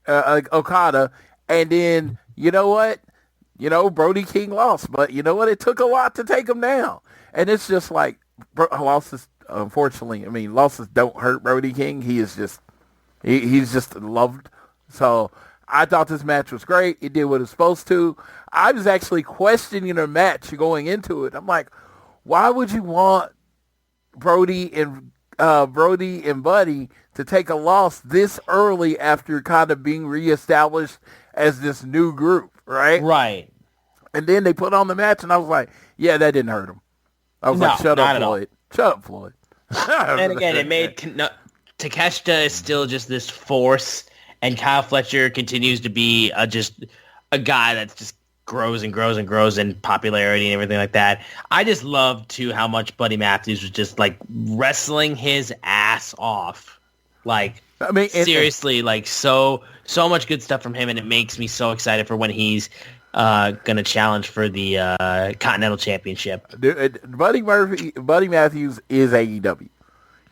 Okada. And then, you know what? Brody King lost, but you know what? It took a lot to take him down. And it's just losses, unfortunately, losses don't hurt Brody King. He is just, he's just loved. So I thought this match was great. It did what it was supposed to. I was actually questioning the match going into it. I'm like, why would you want Brody and Buddy to take a loss this early after kind of being reestablished as this new group, right? Right. And then they put on the match, and I was like, yeah, that didn't hurt him. I was shut up, Floyd. Shut up, Floyd. And again, it made Takeshita is still just this force, and Kyle Fletcher continues to be just a guy that's just grows and grows and grows in popularity and everything like that. I just love too how much Buddy Matthews was just like wrestling his ass off. Like, I mean, seriously, like so much good stuff from him, and it makes me so excited for when he's going to challenge for the Continental Championship. Buddy Matthews is AEW.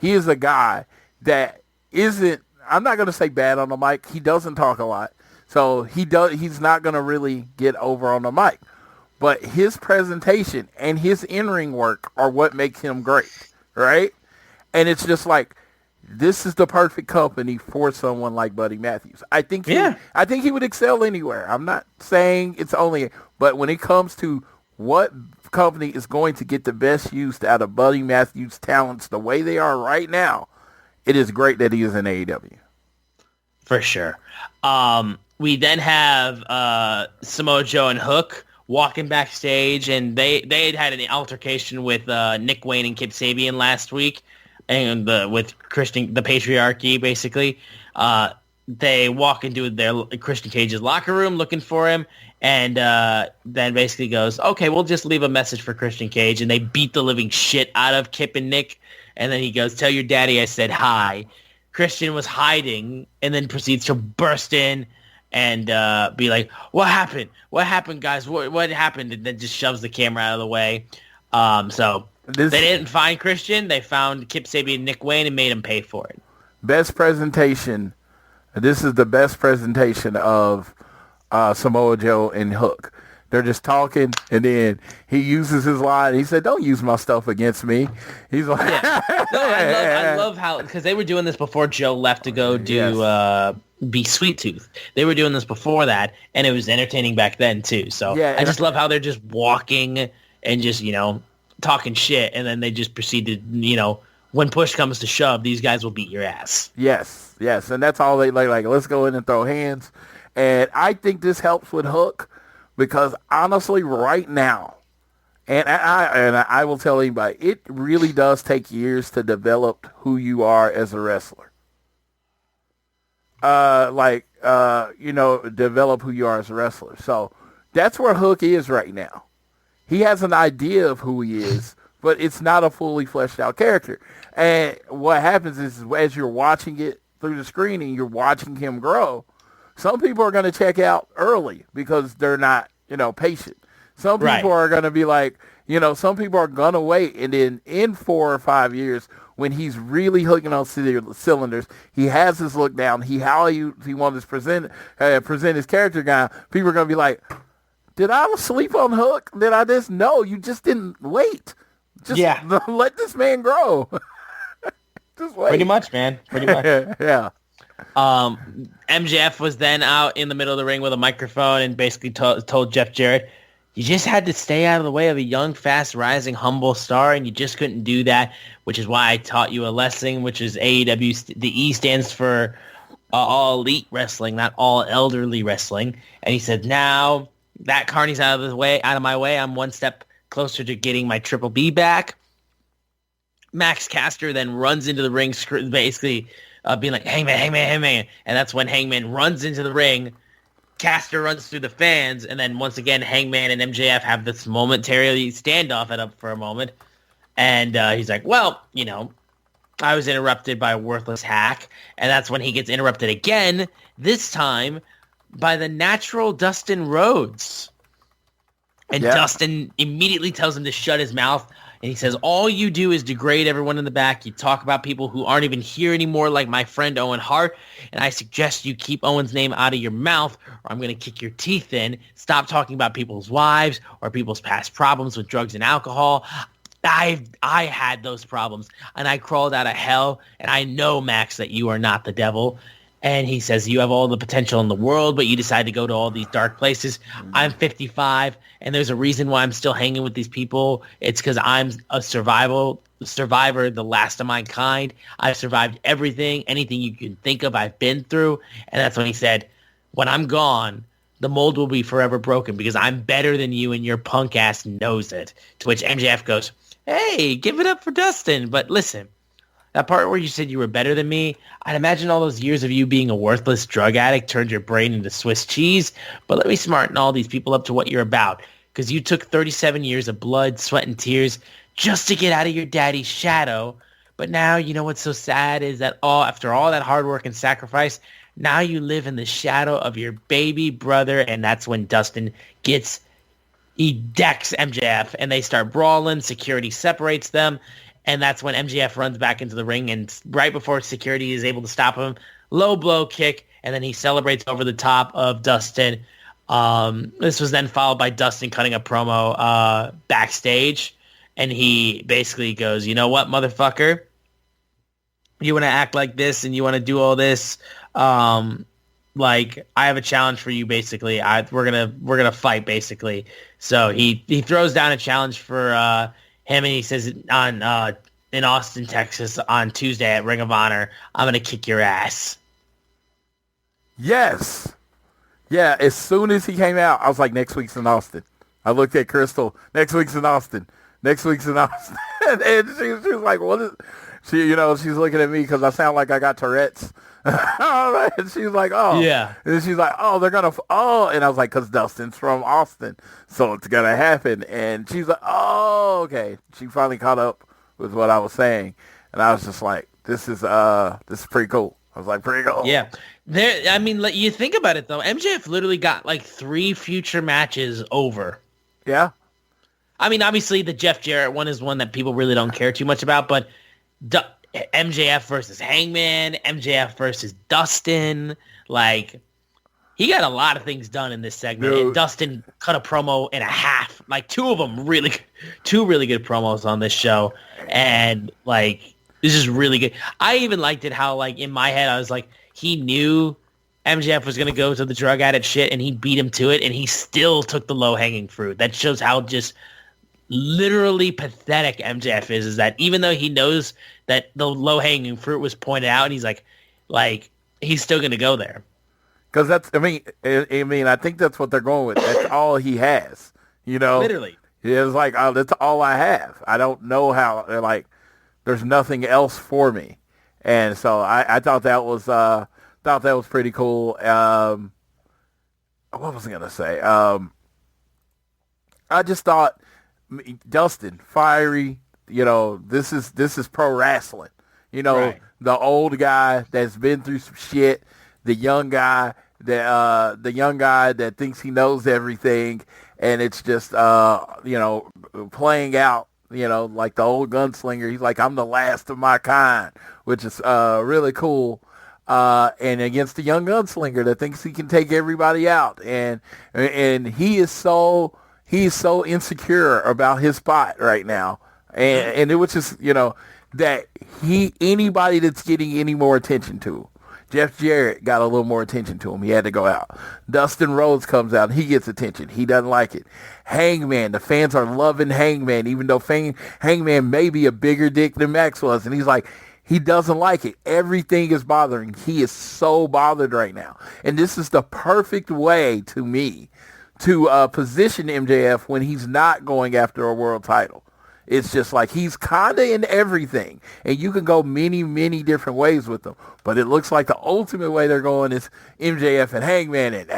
He is a guy that isn't, I'm not going to say bad on the mic. He doesn't talk a lot. So he's not going to really get over on the mic. But his presentation and his in-ring work are what makes him great, right? And it's just like, this is the perfect company for someone like Buddy Matthews. I think he would excel anywhere. I'm not saying it's only, but when it comes to what company is going to get the best use out of Buddy Matthews' talents the way they are right now, it is great that he is in AEW. For sure. We then have Samoa Joe and Hook walking backstage, and they had an altercation with Nick Wayne and Kip Sabian last week, and with Christian, the patriarchy, basically. They walk into their Christian Cage's locker room looking for him, and then basically goes, okay, we'll just leave a message for Christian Cage, and they beat the living shit out of Kip and Nick, and then he goes, tell your daddy I said hi. Christian was hiding, and then proceeds to burst in and be like, what happened? What happened, guys? What happened? And then just shoves the camera out of the way. They didn't find Christian. They found Kip Sabian and Nick Wayne and made him pay for it. Best presentation. This is the best presentation of Samoa Joe and Hook. They're just talking, and then he uses his line. He said, don't use my stuff against me. He's like... Yeah. No, I love how... Because they were doing this before Joe left to go do... Be Sweet Tooth. They were doing this before that, and it was entertaining back then, too. So I just love how they're just walking and just, talking shit, and then they just proceed to, when push comes to shove, these guys will beat your ass. Yes, and that's all they like, let's go in and throw hands. And I think this helps with Hook, because honestly, right now, and I will tell anybody, it really does take years to develop who you are as a wrestler. Develop who you are as a wrestler. So that's where Hook is right now. He has an idea of who he is, but it's not a fully fleshed out character. And what happens is, as you're watching it through the screen and you're watching him grow, some people are going to check out early because they're not, patient. Some people are going to be like, some people are going to wait. And then in 4 or 5 years, when he's really hooking on cylinders, he has his look down. He wants to present his character guy. People are going to be like, did I sleep on Hook? Did I just? No, you just didn't wait. Just let this man grow. Just wait. Pretty much, man. Pretty much. Yeah. MJF was then out in the middle of the ring with a microphone and basically told Jeff Jarrett, you just had to stay out of the way of a young, fast, rising, humble star, and you just couldn't do that, which is why I taught you a lesson, which is AEW. The E stands for all elite wrestling, not all elderly wrestling. And he said, now that Carney's out of my way, I'm one step closer to getting my Triple B back. Max Caster then runs into the ring, basically being like, Hangman. And that's when Hangman runs into the ring. Caster runs through the fans, and then once again, Hangman and MJF have this momentary standoff up for a moment. And he's like, well, I was interrupted by a worthless hack. And that's when he gets interrupted again, this time by the natural Dustin Rhodes. And Dustin immediately tells him to shut his mouth. And he says, all you do is degrade everyone in the back. You talk about people who aren't even here anymore, like my friend Owen Hart. And I suggest you keep Owen's name out of your mouth, or I'm going to kick your teeth in. Stop talking about people's wives or people's past problems with drugs and alcohol. I had those problems, and I crawled out of hell. And I know, Max, that you are not the devil. And he says, you have all the potential in the world, but you decide to go to all these dark places. I'm 55, and there's a reason why I'm still hanging with these people. It's because I'm a survivor, the last of my kind. I've survived everything, anything you can think of, I've been through. And that's when he said, when I'm gone, the mold will be forever broken because I'm better than you, and your punk ass knows it. To which MJF goes, hey, give it up for Dustin. But listen, that part where you said you were better than me, I'd imagine all those years of you being a worthless drug addict turned your brain into Swiss cheese. But let me smarten all these people up to what you're about. Because you took 37 years of blood, sweat, and tears just to get out of your daddy's shadow. But now, you know what's so sad is that after all that hard work and sacrifice, now you live in the shadow of your baby brother. And that's when Dustin he decks MJF and they start brawling. Security separates them. And that's when MJF runs back into the ring, and right before security is able to stop him, low blow kick, and then he celebrates over the top of Dustin. This was then followed by Dustin cutting a promo backstage, and he basically goes, "You know what, motherfucker? You want to act like this and you want to do all this? Like, I have a challenge for you. Basically, we're gonna fight. Basically." So he throws down a challenge for him, and he says in Austin, Texas, on Tuesday at Ring of Honor, "I'm going to kick your ass." Yes. Yeah, as soon as he came out, I was like, next week's in Austin. I looked at Crystal, next week's in Austin. Next week's in Austin. And she was like, what is... she's looking at me because I sound like I got Tourette's. And she's like, oh. Yeah. And she's like, oh, they're going to... Oh. And I was like, because Dustin's from Austin, so it's going to happen. And she's like, oh, okay. She finally caught up with what I was saying. And I was just like, this is pretty cool. I was like, pretty cool. Yeah. You think about it, though. MJF literally got like 3 future matches over. Yeah. I mean, obviously, the Jeff Jarrett one is one that people really don't care too much about, but MJF versus Hangman, MJF versus Dustin, like, he got a lot of things done in this segment. Dude. And Dustin cut a promo and a half, like 2 of them two really good promos on this show. And like, this is really good. I even liked it how, like, in my head, I was like, he knew MJF was going to go to the drug addict shit and he beat him to it, and he still took the low-hanging fruit. That shows how just literally pathetic MJF is that even though he knows that the low-hanging fruit was pointed out, and he's like he's still going to go there. Because I think that's what they're going with. That's all he has, Literally. It's like, oh, that's all I have. I don't know how, like, there's nothing else for me. And so I thought that was pretty cool. What was I going to say? I just thought Dustin, fiery, this is pro wrestling. Right. The old guy that's been through some shit, the young guy that thinks he knows everything, and it's just playing out, like the old gunslinger. He's like, I'm the last of my kind, which is really cool. And against the young gunslinger that thinks he can take everybody out, and he is so insecure about his spot right now, and it was just that anybody that's getting any more attention to him. Jeff Jarrett got a little more attention to him. He had to go out. Dustin Rhodes comes out and he gets attention. He doesn't like it. Hangman, the fans are loving Hangman, even though Hangman may be a bigger dick than Max was, and he's like, he doesn't like it. Everything is bothering. He is so bothered right now. And this is the perfect way, to me, to position MJF when he's not going after a world title. It's just like he's kind of in everything. And you can go many, many different ways with them. But it looks like the ultimate way they're going is MJF and Hangman. And,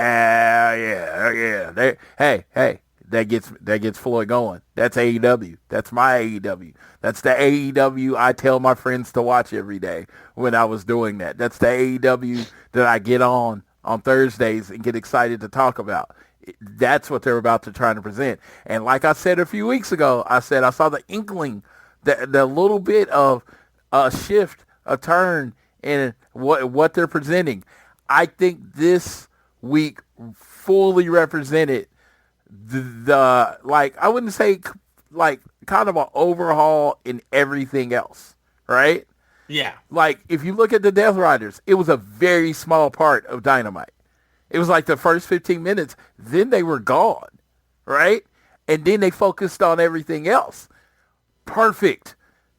hey, that gets Floyd going. That's AEW. That's my AEW. That's the AEW I tell my friends to watch every day when I was doing that. That's the AEW that I get on Thursdays and get excited to talk about. That's what they're about to try to present. And like I said a few weeks ago, I said I saw the inkling, the little bit of a shift, a turn in what they're presenting. I think this week fully represented the like, I wouldn't say like kind of an overhaul in everything else, right? Yeah. Like, if you look at the Death Riders, it was a very small part of Dynamite. It was like the first 15 minutes. Then they were gone, right? And then they focused on everything else. Perfect.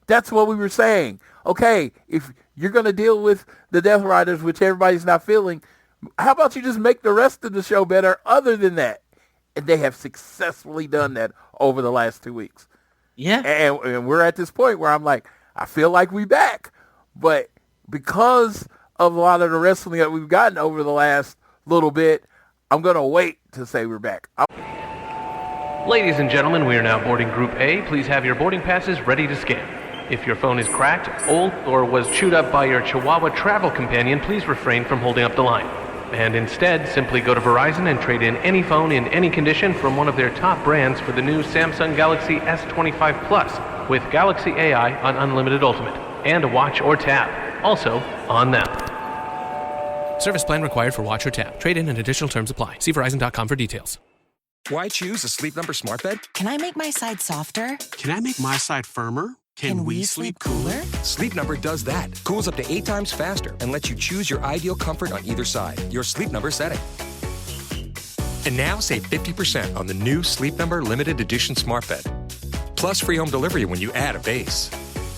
That's what we were saying. Okay, if you're going to deal with the Death Riders, which everybody's not feeling, how about you just make the rest of the show better other than that? And they have successfully done that over the last 2 weeks. Yeah. And we're at this point where I'm like, I feel like we back. But because of a lot of the wrestling that we've gotten over the last little bit, I'm going to wait to say we're back. Ladies and gentlemen, we are now boarding Group A. Please have your boarding passes ready to scan. If your phone is cracked, old, or was chewed up by your Chihuahua travel companion, please refrain from holding up the line. And instead, simply go to Verizon and trade in any phone in any condition from one of their top brands for the new Samsung Galaxy S25 Plus with Galaxy AI on Unlimited Ultimate and a watch or tab. Also on them. Service plan required for watch or tab. Trade-in and additional terms apply. See Verizon.com for details. Why choose a Sleep Number smart bed? Can I make my side softer? Can I make my side firmer? Can we sleep cooler? Sleep Number does that. Cools up to 8 times faster and lets you choose your ideal comfort on either side. Your Sleep Number setting. And now save 50% on the new Sleep Number limited edition smart bed. Plus free home delivery when you add a base.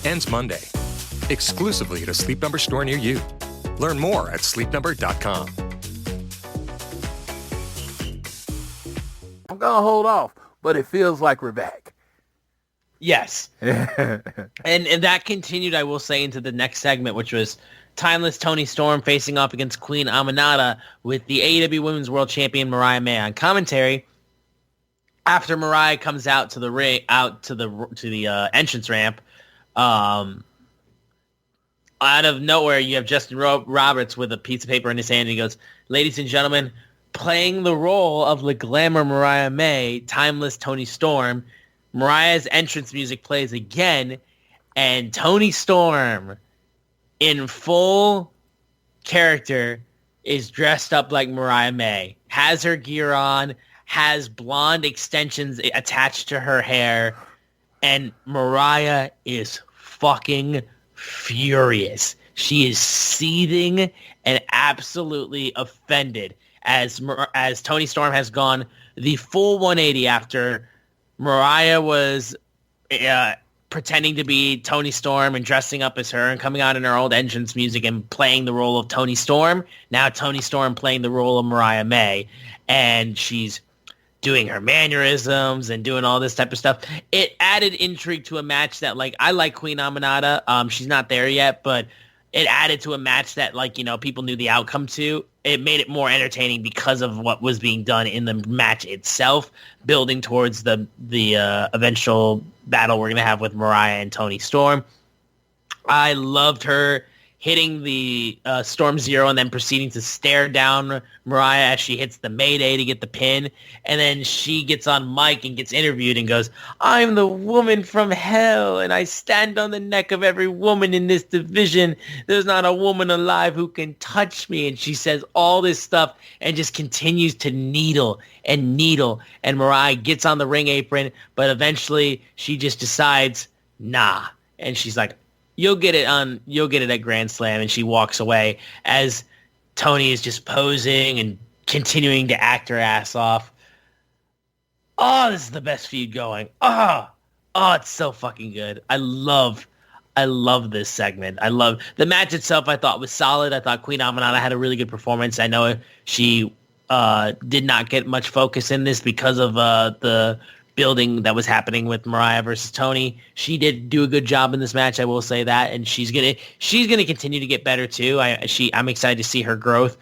Ends Monday. Exclusively at a Sleep Number store near you. Learn more at sleepnumber.com. I'm going to hold off, but it feels like we're back. Yes. and that continued, I will say, into the next segment, which was Timeless Toni Storm facing off against Queen Aminata with the AEW Women's World Champion Mariah May on commentary. After Mariah comes out to the ring, out to the entrance ramp, out of nowhere, you have Justin Roberts with a piece of paper in his hand. And he goes, "Ladies and gentlemen, playing the role of the glamour Mariah May, Timeless Toni Storm." Mariah's entrance music plays again, and Toni Storm, in full character, is dressed up like Mariah May, has her gear on, has blonde extensions attached to her hair, and Mariah is fucking furious. She is seething and absolutely offended as Toni Storm has gone the full 180 after Mariah was pretending to be Toni Storm and dressing up as her and coming out in her old entrance music and playing the role of Toni Storm. Now Toni Storm playing the role of Mariah May, and she's doing her mannerisms and doing all this type of stuff. It added intrigue to a match that, like, I like Queen Aminata. She's not there yet, but it added to a match that, like, you know, people knew the outcome to. It made it more entertaining because of what was being done in the match itself, building towards the eventual battle we're going to have with Mariah and Toni Storm. I loved her hitting the Storm Zero and then proceeding to stare down Mariah as she hits the Mayday to get the pin. And then she gets on mic and gets interviewed and goes, "I'm the woman from hell, and I stand on the neck of every woman in this division. There's not a woman alive who can touch me." And she says all this stuff and just continues to needle. And Mariah gets on the ring apron, but eventually she just decides, nah. And she's like, You'll get it at Grand Slam, and she walks away as Toni is just posing and continuing to act her ass off. Oh, this is the best feud going. Oh, it's so fucking good. I love this segment. I love the match itself. I thought was solid. I thought Queen Aminata had a really good performance. I know she did not get much focus in this because of the building that was happening with Mariah versus Toni. She did do a good job in this match, I will say that, and she's gonna continue to get better too. I'm excited to see her growth.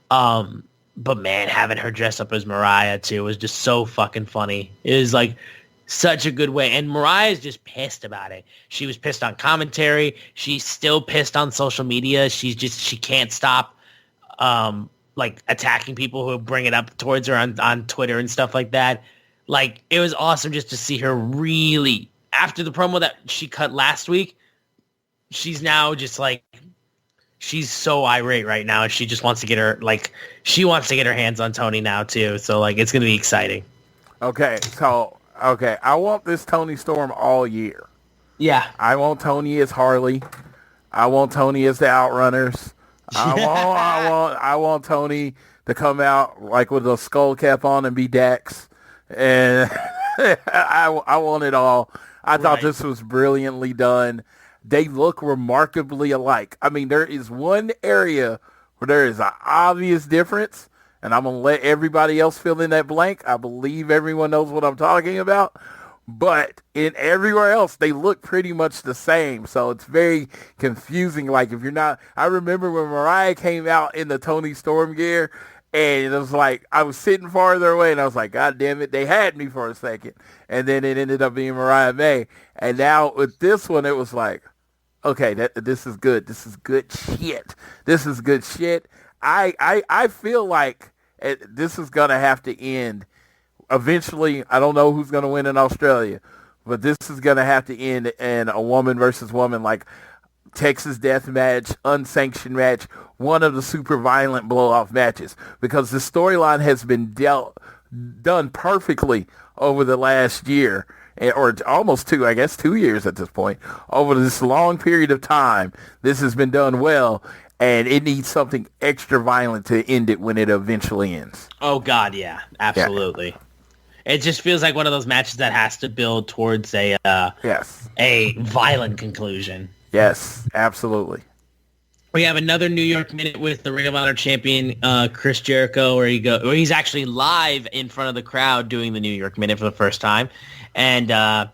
But man, having her dress up as Mariah too was just so fucking funny. It was like such a good way, and Mariah's just pissed about it. She was pissed on commentary. She's still pissed on social media. She can't stop like attacking people who bring it up towards her on Twitter and stuff like that. Like, it was awesome just to see her really, after the promo that she cut last week, she's now just like, she's so irate right now. And she just wants to get her hands on Toni now too. So, like, it's going to be exciting. Okay, I want this Toni Storm all year. Yeah. I want Toni as Harley. I want Toni as the Outrunners. I want Toni to come out, like, with a skull cap on and be Dax. And I want it all. I thought this was brilliantly done. They look remarkably alike. I mean, there is one area where there is an obvious difference, and I'm going to let everybody else fill in that blank. I believe everyone knows what I'm talking about. but in everywhere else, they look pretty much the same. So it's very confusing. Like if you're not, I remember when Mariah came out in the Toni Storm gear, and it was like, I was sitting farther away, and I was like, God damn it, they had me for a second. And then it ended up being Mariah May. And now with this one, it was like, okay, this is good. This is good shit. This is good shit. I feel like this is going to have to end eventually. I don't know who's going to win in Australia, but this is going to have to end in a woman versus woman, like Texas death match, unsanctioned match, one of the super violent blow-off matches, because the storyline has been done perfectly over the last year, or almost 2 years at this point. Over this long period of time, this has been done well, and it needs something extra violent to end it when it eventually ends. Oh, God, yeah. Absolutely. Yeah. It just feels like one of those matches that has to build towards a violent conclusion. Yes, absolutely. We have another New York Minute with the Ring of Honor champion, Chris Jericho, where he's actually live in front of the crowd doing the New York Minute for the first time. And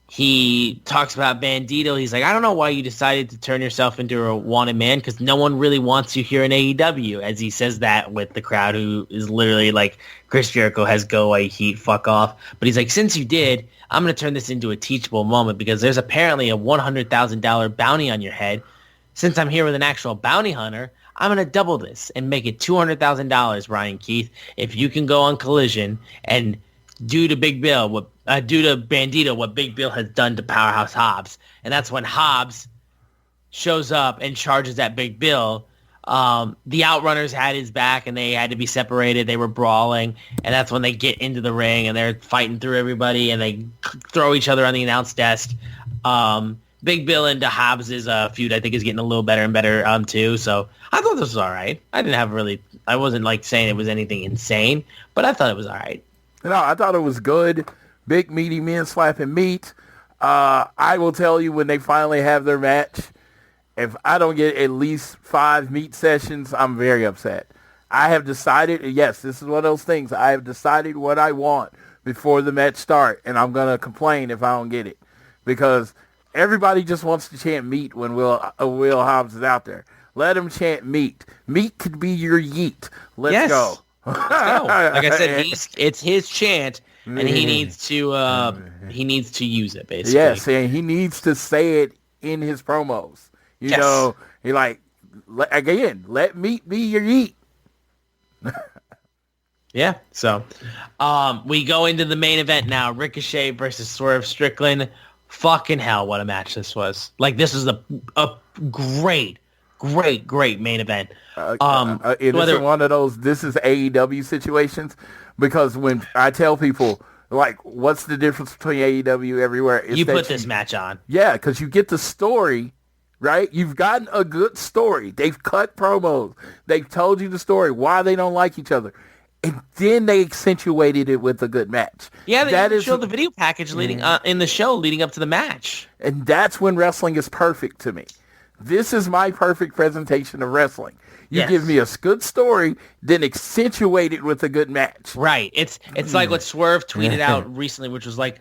he talks about Bandito. He's like, I don't know why you decided to turn yourself into a wanted man, because no one really wants you here in AEW, as he says that with the crowd, who is literally like, Chris Jericho has go away heat, fuck off. But he's like, since you did, I'm going to turn this into a teachable moment, because there's apparently a $100,000 bounty on your head. Since I'm here with an actual bounty hunter, I'm going to double this and make it $200,000, Ryan Keith, if you can go on Collision and do to Bandito what Big Bill has done to Powerhouse Hobbs. And that's when Hobbs shows up and charges at Big Bill. The Outrunners had his back, and they had to be separated. They were brawling, and that's when they get into the ring, and they're fighting through everybody, and they throw each other on the announce desk. Big Bill into Hobbs' feud, I think, is getting a little better and better too. So I thought this was all right. I wasn't like saying it was anything insane, but I thought it was all right. No, I thought it was good. Big meaty men slapping meat. I will tell you, when they finally have their match, if I don't get at least 5 meat sessions, I'm very upset. I have decided, yes, this is one of those things. I have decided what I want before the match start, and I'm going to complain if I don't get it, because everybody just wants to chant meat when Will Hobbs is out there. Let him chant meat. Meat could be your yeet. Let's go. Let's go. Like I said, it's his chant, and he needs to use it, basically. Yes, and he needs to say it in his promos. You know, he let meat be your yeet. Yeah, so we go into the main event now. Ricochet versus Swerve Strickland. Fucking hell, what a match this was. Like, this is a great main event. It isn't one of those, this is AEW situations, because when I tell people, like, what's the difference between AEW everywhere? You put this match on. Yeah, because you get the story, right? You've gotten a good story. They've cut promos. They've told you the story, why they don't like each other. And then they accentuated it with a good match. Yeah, they showed the video package leading in the show leading up to the match. And that's when wrestling is perfect to me. This is my perfect presentation of wrestling. You give me a good story, then accentuate it with a good match. Right. It's like what Swerve tweeted out recently, which was like,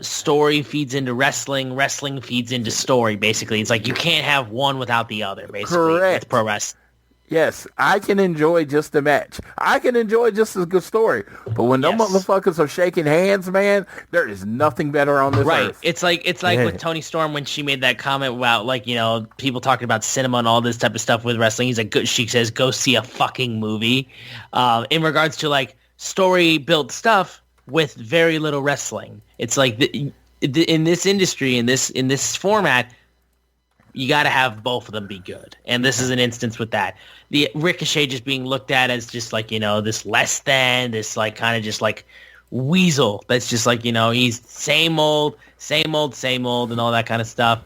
story feeds into wrestling, wrestling feeds into story, basically. It's like you can't have one without the other, basically. Correct. That's pro wrestling. Yes, I can enjoy just the match. I can enjoy just a good story. But when them motherfuckers are shaking hands, man, there is nothing better on this earth. It's like with Toni Storm when she made that comment about, like, you know, people talking about cinema and all this type of stuff with wrestling. He's like, she says, go see a fucking movie. In regards to, like, story-built stuff with very little wrestling. It's like in this industry, in this format, you got to have both of them be good. And this is an instance with that. The Ricochet just being looked at as just like, you know, this less than, this like kind of just like weasel. That's just like, you know, he's same old, and all that kind of stuff.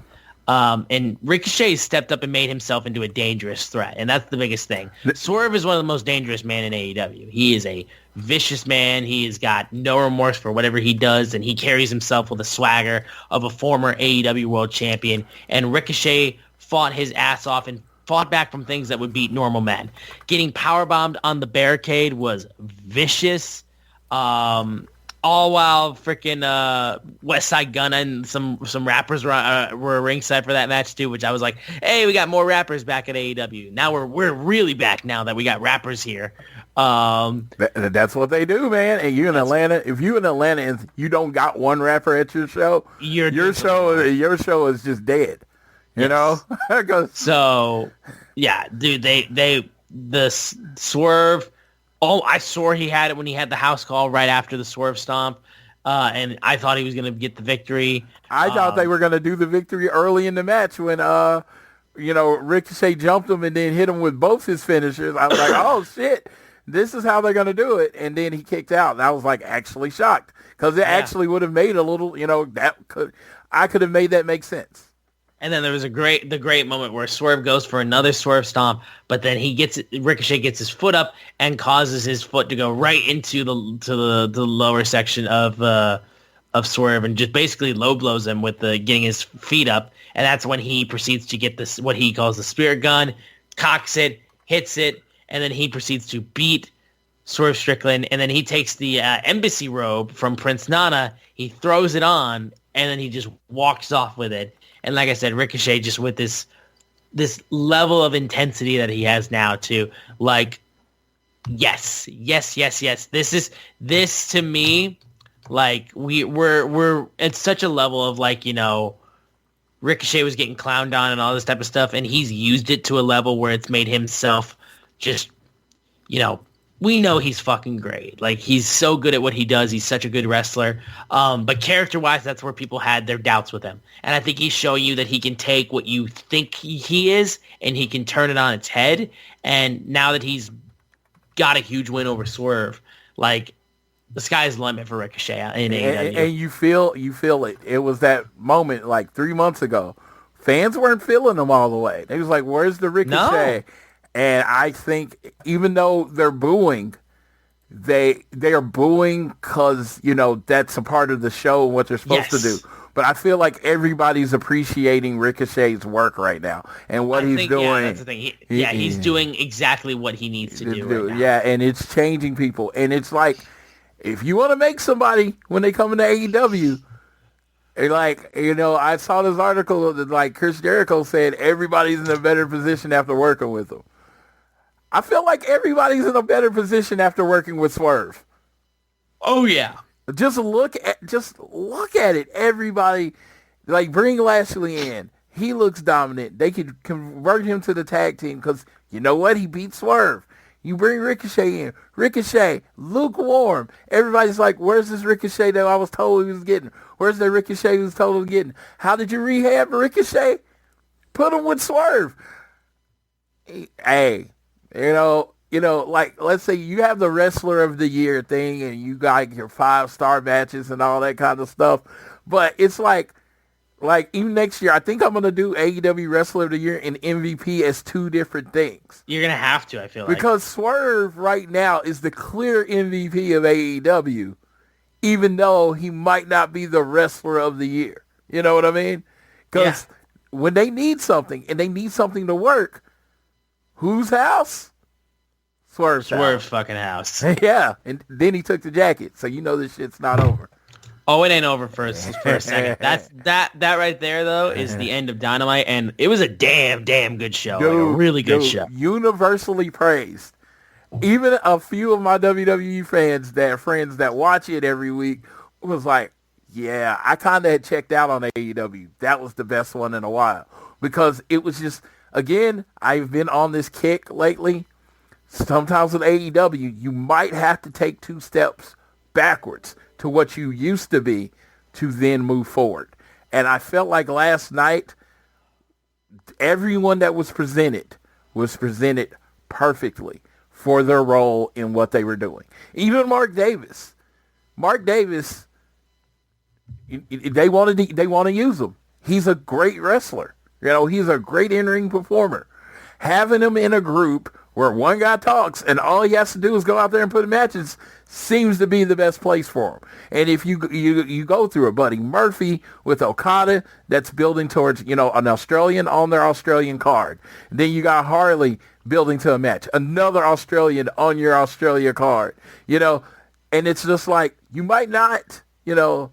And Ricochet stepped up and made himself into a dangerous threat. And that's the biggest thing. Swerve is one of the most dangerous men in AEW. He is a vicious man. He has got no remorse for whatever he does, and he carries himself with a swagger of a former AEW world champion. And Ricochet fought his ass off and fought back from things that would beat normal men. Getting powerbombed on the barricade was vicious. All while freaking West Side Gunna and some rappers were ringside for that match too, which I was like, hey, we got more rappers back at AEW. Now we're really back now that we got rappers here. That's what they do, man. And you're in Atlanta. If you're in Atlanta and you don't got one rapper at your show, your show is just dead. You know? So, yeah, dude, the Swerve. Oh, I swore he had it when he had the house call right after the Swerve Stomp, and I thought he was going to get the victory. I thought they were going to do the victory early in the match when, Ricochet jumped him and then hit him with both his finishers. I was like, oh, shit, this is how they're going to do it. And then he kicked out, and I was, like, actually shocked because it actually would have made a little, I could have made that make sense. And then there was the great moment where Swerve goes for another Swerve Stomp, but then Ricochet gets his foot up and causes his foot to go right into the lower section of Swerve and just basically low blows him with getting his feet up. And that's when he proceeds to get this, what he calls the spirit gun, cocks it, hits it, and then he proceeds to beat Swerve Strickland. And then he takes the embassy robe from Prince Nana, he throws it on, and then he just walks off with it. And like I said, Ricochet just with this level of intensity that he has now too. Like, yes. This to me, like we're at such a level of like, Ricochet was getting clowned on and all this type of stuff, and he's used it to a level where it's made himself just, we know he's fucking great. Like, he's so good at what he does. He's such a good wrestler. But character-wise, that's where people had their doubts with him. And I think he's showing you that he can take what you think he is, and he can turn it on its head. And now that he's got a huge win over Swerve, like, the sky's the limit for Ricochet in AEW. And you feel it. It was that moment, like, 3 months ago. Fans weren't feeling him all the way. They was like, where's the Ricochet? No. And I think even though they're booing, they are booing because, that's a part of the show and what they're supposed to do. But I feel like everybody's appreciating Ricochet's work right now and what he's doing. Yeah, that's the thing. He's doing exactly what he needs to do right now. Yeah, and it's changing people. And it's like, if you want to make somebody when they come into AEW, like, I saw this article that, like, Chris Jericho said everybody's in a better position after working with him. I feel like everybody's in a better position after working with Swerve. Oh yeah. Just look at it. Everybody, like, bring Lashley in. He looks dominant. They could convert him to the tag team because you know what? He beat Swerve. You bring Ricochet in. Ricochet, lukewarm. Everybody's like, where's this Ricochet that I was told he was getting? Where's the Ricochet he was told he was getting? How did you rehab Ricochet? Put him with Swerve. Hey. Like, let's say you have the Wrestler of the Year thing and you got your 5-star matches and all that kind of stuff. But it's like even next year, I think I'm going to do AEW Wrestler of the Year and MVP as two different things. You're going to have to, I feel like. Because Swerve right now is the clear MVP of AEW, even though he might not be the Wrestler of the Year. You know what I mean? Because when they need something and they need something to work, whose house? Swerve's fucking house. Yeah, and then he took the jacket, so this shit's not over. Oh, it ain't over for a second. That right there though is the end of Dynamite, and it was a damn good show, like a really good show, universally praised. Even a few of my WWE friends that watch it every week was like, yeah, I kind of had checked out on AEW. That was the best one in a while because it was just. Again, I've been on this kick lately. Sometimes with AEW, you might have to take 2 steps backwards to what you used to be to then move forward. And I felt like last night, everyone that was presented perfectly for their role in what they were doing. Even Mark Davis. They want to use him. He's a great wrestler. He's a great in-ring performer. Having him in a group where one guy talks and all he has to do is go out there and put in matches seems to be the best place for him. And if you go through a Buddy Murphy with Okada that's building towards, an Australian on their Australian card. Then you got Harley building to a match. Another Australian on your Australia card. And it's just like you might not, you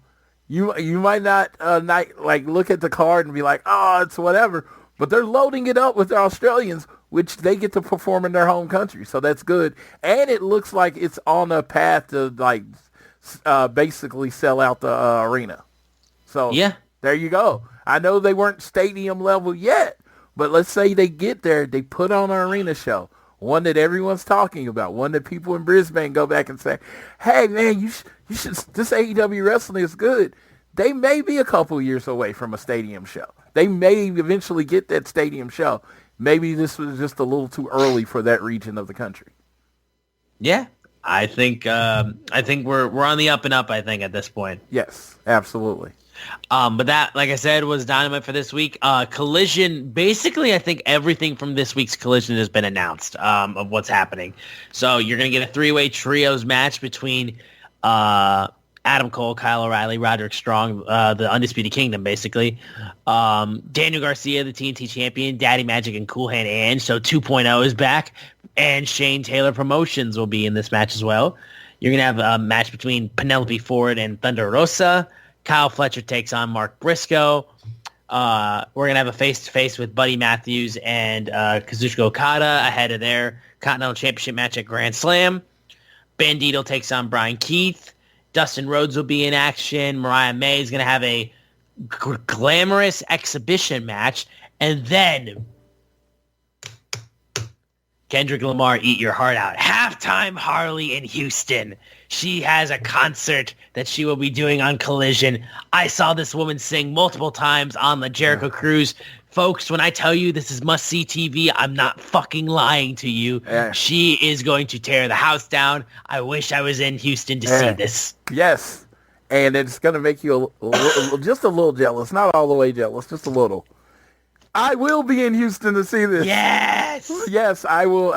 might not look at the card and be like, oh, it's whatever. But they're loading it up with the Australians, which they get to perform in their home country. So that's good. And it looks like it's on a path to basically sell out the arena. So yeah, there you go. I know they weren't stadium level yet, but let's say they get there, they put on an arena show, one that everyone's talking about, one that people in Brisbane go back and say, hey, man, you should, this AEW wrestling is good. They may be a couple years away from a stadium show. They may eventually get that stadium show. Maybe this was just a little too early for that region of the country. Yeah, I think we're on the up and up, I think, at this point. Yes, absolutely. But that, like I said, was Dynamite for this week. Collision, basically, I think everything from this week's Collision has been announced of what's happening. So you're going to get a three-way trios match between Adam Cole, Kyle O'Reilly, Roderick Strong, the Undisputed Kingdom, basically. Daniel Garcia, the TNT champion, Daddy Magic, and Cool Hand Ange. So 2.0 is back. And Shane Taylor Promotions will be in this match as well. You're going to have a match between Penelope Ford and Thunder Rosa. Kyle Fletcher takes on Mark Briscoe. We're going to have a face-to-face with Buddy Matthews and Kazuchika Okada ahead of their Continental Championship match at Grand Slam. Bandito takes on Brian Keith. Dustin Rhodes will be in action. Mariah May is going to have a glamorous exhibition match. And then Kendrick Lamar, Eat Your Heart Out. Halftime Harley in Houston. She has a concert that she will be doing on Collision. I saw this woman sing multiple times on the Jericho Cruise. Folks, when I tell you this is must-see TV, I'm not fucking lying to you. She is going to tear the house down. I wish I was in Houston to see this. Yes, and it's going to make you just a little jealous. Not all the way jealous, just a little. I will be in Houston to see this. Yes. Yes, I will.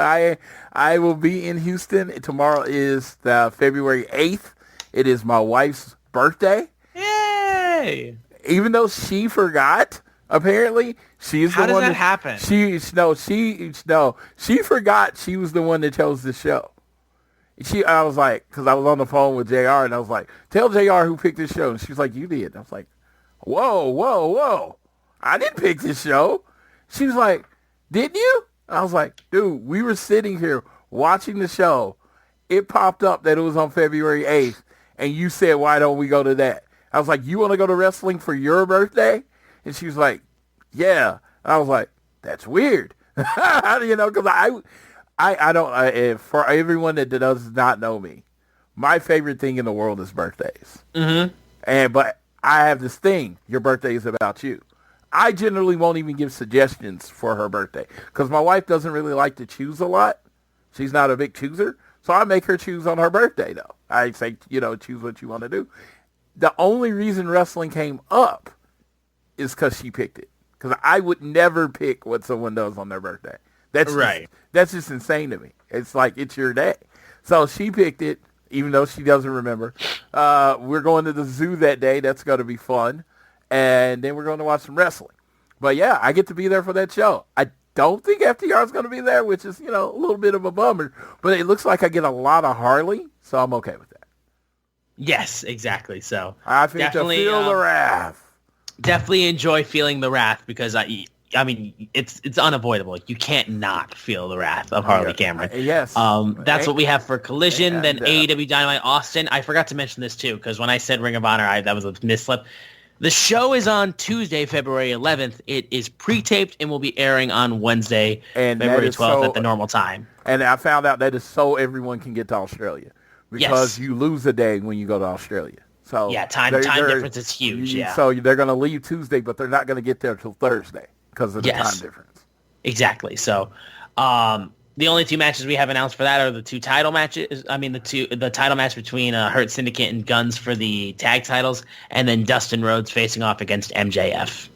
I will be in Houston. Tomorrow is the February 8th. It is my wife's birthday. Yay! Even though she forgot, apparently she's the one. How does that happen? She forgot she was the one that chose the show. I was like, because I was on the phone with JR, and I was like, tell JR who picked this show. And she was like, you did. And I was like, whoa. I didn't pick this show. She was like, didn't you? I was like, dude, we were sitting here watching the show. It popped up that it was on February 8th, and you said, why don't we go to that? I was like, you want to go to wrestling for your birthday? And she was like, yeah. And I was like, that's weird. Because I don't, for everyone that does not know me, my favorite thing in the world is birthdays. Mm-hmm. But I have this thing, your birthday is about you. I generally won't even give suggestions for her birthday because my wife doesn't really like to choose a lot. She's not a big chooser. So I make her choose on her birthday, though. I say, choose what you want to do. The only reason wrestling came up is because she picked it. Because I would never pick what someone does on their birthday. That's right. That's just insane to me. It's like, it's your day. So she picked it, even though she doesn't remember. We're going to the zoo that day. That's going to be fun. And then we're going to watch some wrestling. But yeah, I get to be there for that show. I don't think FTR is going to be there, which is, a little bit of a bummer. But it looks like I get a lot of Harley, so I'm okay with that. Yes, exactly. So I think to feel the wrath. Definitely enjoy feeling the wrath because I mean, it's unavoidable. You can't not feel the wrath of Harley Cameron. Yes. That's what we have for Collision. Then AEW Dynamite Austin. I forgot to mention this too because when I said Ring of Honor, that was a misslip. The show is on Tuesday, February 11th. It is pre-taped and will be airing on Wednesday, February 12th at the normal time. And I found out that is so everyone can get to Australia because you lose a day when you go to Australia. So yeah, time difference is huge. Yeah. So they're going to leave Tuesday, but they're not going to get there till Thursday because of the time difference. Exactly. So the only two matches we have announced for that are the two title matches. I mean, the title match between Hurt Syndicate and Guns for the tag titles, and then Dustin Rhodes facing off against MJF.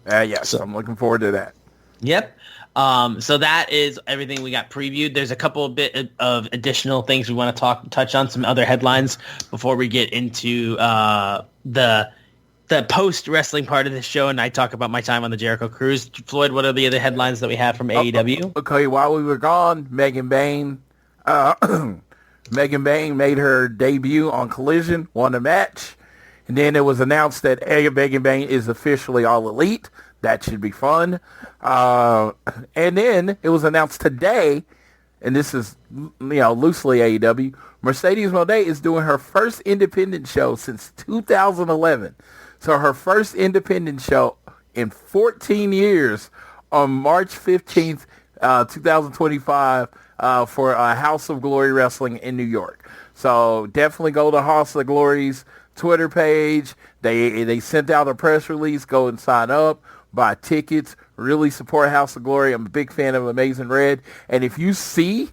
Yes. So I'm looking forward to that. Yep. So that is everything we got previewed. There's a couple of bit of additional things we want to touch on, some other headlines before we get into the post-wrestling part of the show, and I talk about my time on the Jericho Cruise. Floyd, what are the other headlines that we have from AEW? Okay, while we were gone, Megan Bain Megan Bayne made her debut on Collision, won the match. And then it was announced that Megan Bayne is officially All Elite. That should be fun. And then it was announced today, and this is, loosely AEW, Mercedes Moné is doing her first independent show since 2011. So her first independent show in 14 years on March 15th, 2025 for House of Glory Wrestling in New York. So definitely go to House of Glory's Twitter page. They sent out a press release. Go and sign up, buy tickets, really support House of Glory. I'm a big fan of Amazing Red. And if you see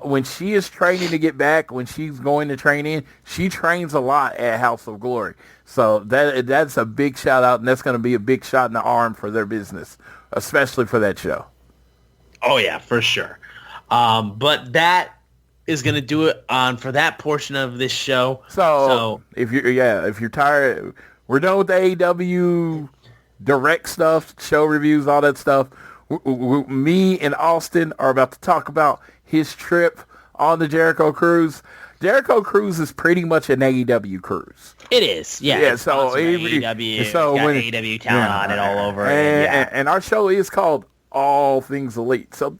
when she is training to get back, when she's going to train in, she trains a lot at House of Glory. So that's a big shout out, and that's going to be a big shot in the arm for their business, especially for that show. Oh yeah, for sure. But that is going to do it for that portion of this show. So if you're tired, we're done with the AEW direct stuff, show reviews, all that stuff. Me and Austin are about to talk about his trip on the Jericho Cruise. Jericho Cruise is pretty much an AEW cruise. It is, yeah. Yeah, so AEW, so got AEW talent on it all over. And our show is called All Things Elite. So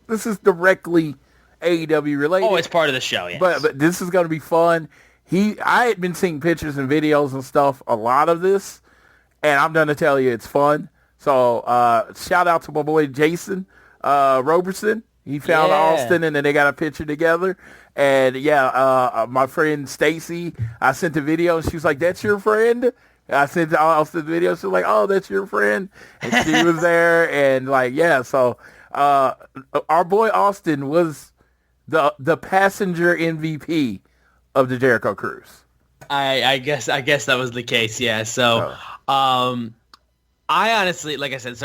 this is directly AEW related. Oh, it's part of the show, yes. But this is going to be fun. I had been seeing pictures and videos and stuff, a lot of this, and I'm going to tell you it's fun. So shout out to my boy Jason Roberson. He found Austin, and then they got a picture together. And my friend Stacy, I sent the video, and she was like, "That's your friend?" I sent Austin the video. She was like, "Oh, that's your friend," and she was there, and So our boy Austin was the passenger MVP of the Jericho Cruise. I guess that was the case. Yeah. So, I honestly, like I said,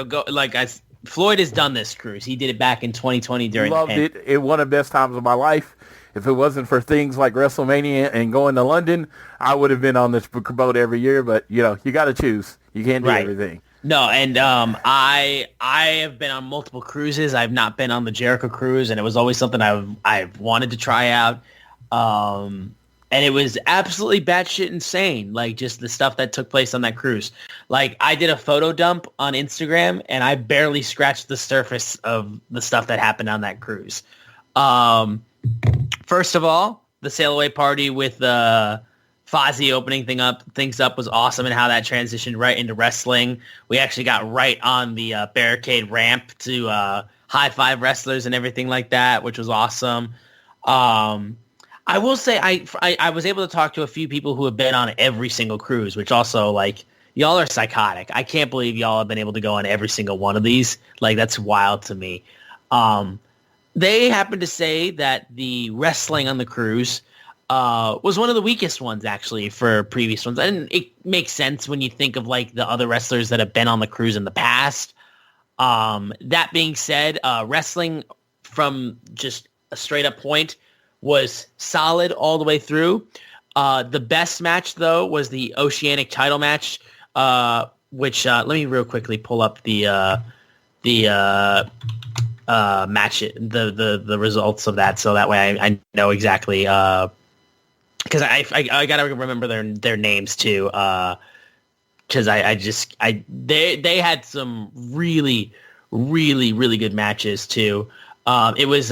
Floyd has done this cruise. He did it back in 2020 during Loved it. It one of the best times of my life. If it wasn't for things like WrestleMania and going to London, I would have been on this boat every year. But, you got to choose. You can't do everything. No, and I have been on multiple cruises. I've not been on the Jericho Cruise, and it was always something I've wanted to try out. And it was absolutely batshit insane, like just the stuff that took place on that cruise. Like I did a photo dump on Instagram, and I barely scratched the surface of the stuff that happened on that cruise. First of all, the sail away party with Fozzy opening things up was awesome, and how that transitioned right into wrestling. We actually got right on the barricade ramp to high five wrestlers and everything like that, which was awesome. I will say I was able to talk to a few people who have been on every single cruise, which also, like, y'all are psychotic. I can't believe y'all have been able to go on every single one of these. Like, that's wild to me. They happened to say that the wrestling on the cruise was one of the weakest ones, actually, for previous ones. And it makes sense when you think of, like, the other wrestlers that have been on the cruise in the past. That being said, wrestling from just a straight-up point was solid all the way through. The best match, though, was the Oceanic title match, which let me real quickly pull up the match, the results of that, so that way I know exactly, because I gotta remember their names too, because they had some really good matches too. It was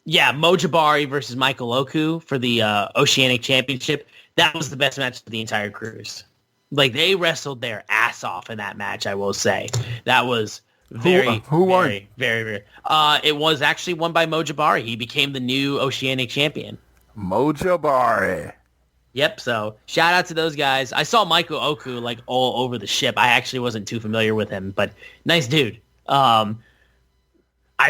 Mojibari versus Michael Oku for the Oceanic Championship. That was the best match of the entire cruise. Like, they wrestled their ass off in that match, I will say. That was very, who won? Very. It was actually won by Mojibari. He became the new Oceanic champion. Mojibari. Yep, so shout out to those guys. I saw Michael Oku, like, all over the ship. I actually wasn't too familiar with him, but nice dude. I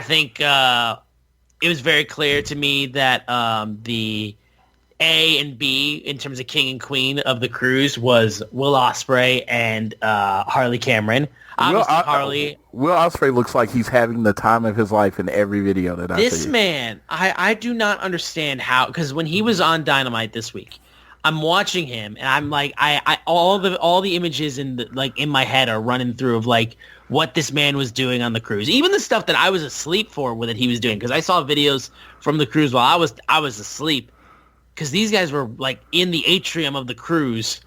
think it was very clear to me that the A and B in terms of King and Queen of the cruise was Will Ospreay and Harley Cameron. Obviously, Will Ospreay looks like he's having the time of his life in every video that I see. This man, I do not understand how, because when he was on Dynamite this week, I'm watching him, and I'm like, I all the images in my head are running through of like what this man was doing on the cruise, even the stuff that I was asleep for that he was doing, because I saw videos from the cruise while I was asleep, because these guys were like in the atrium of the cruise,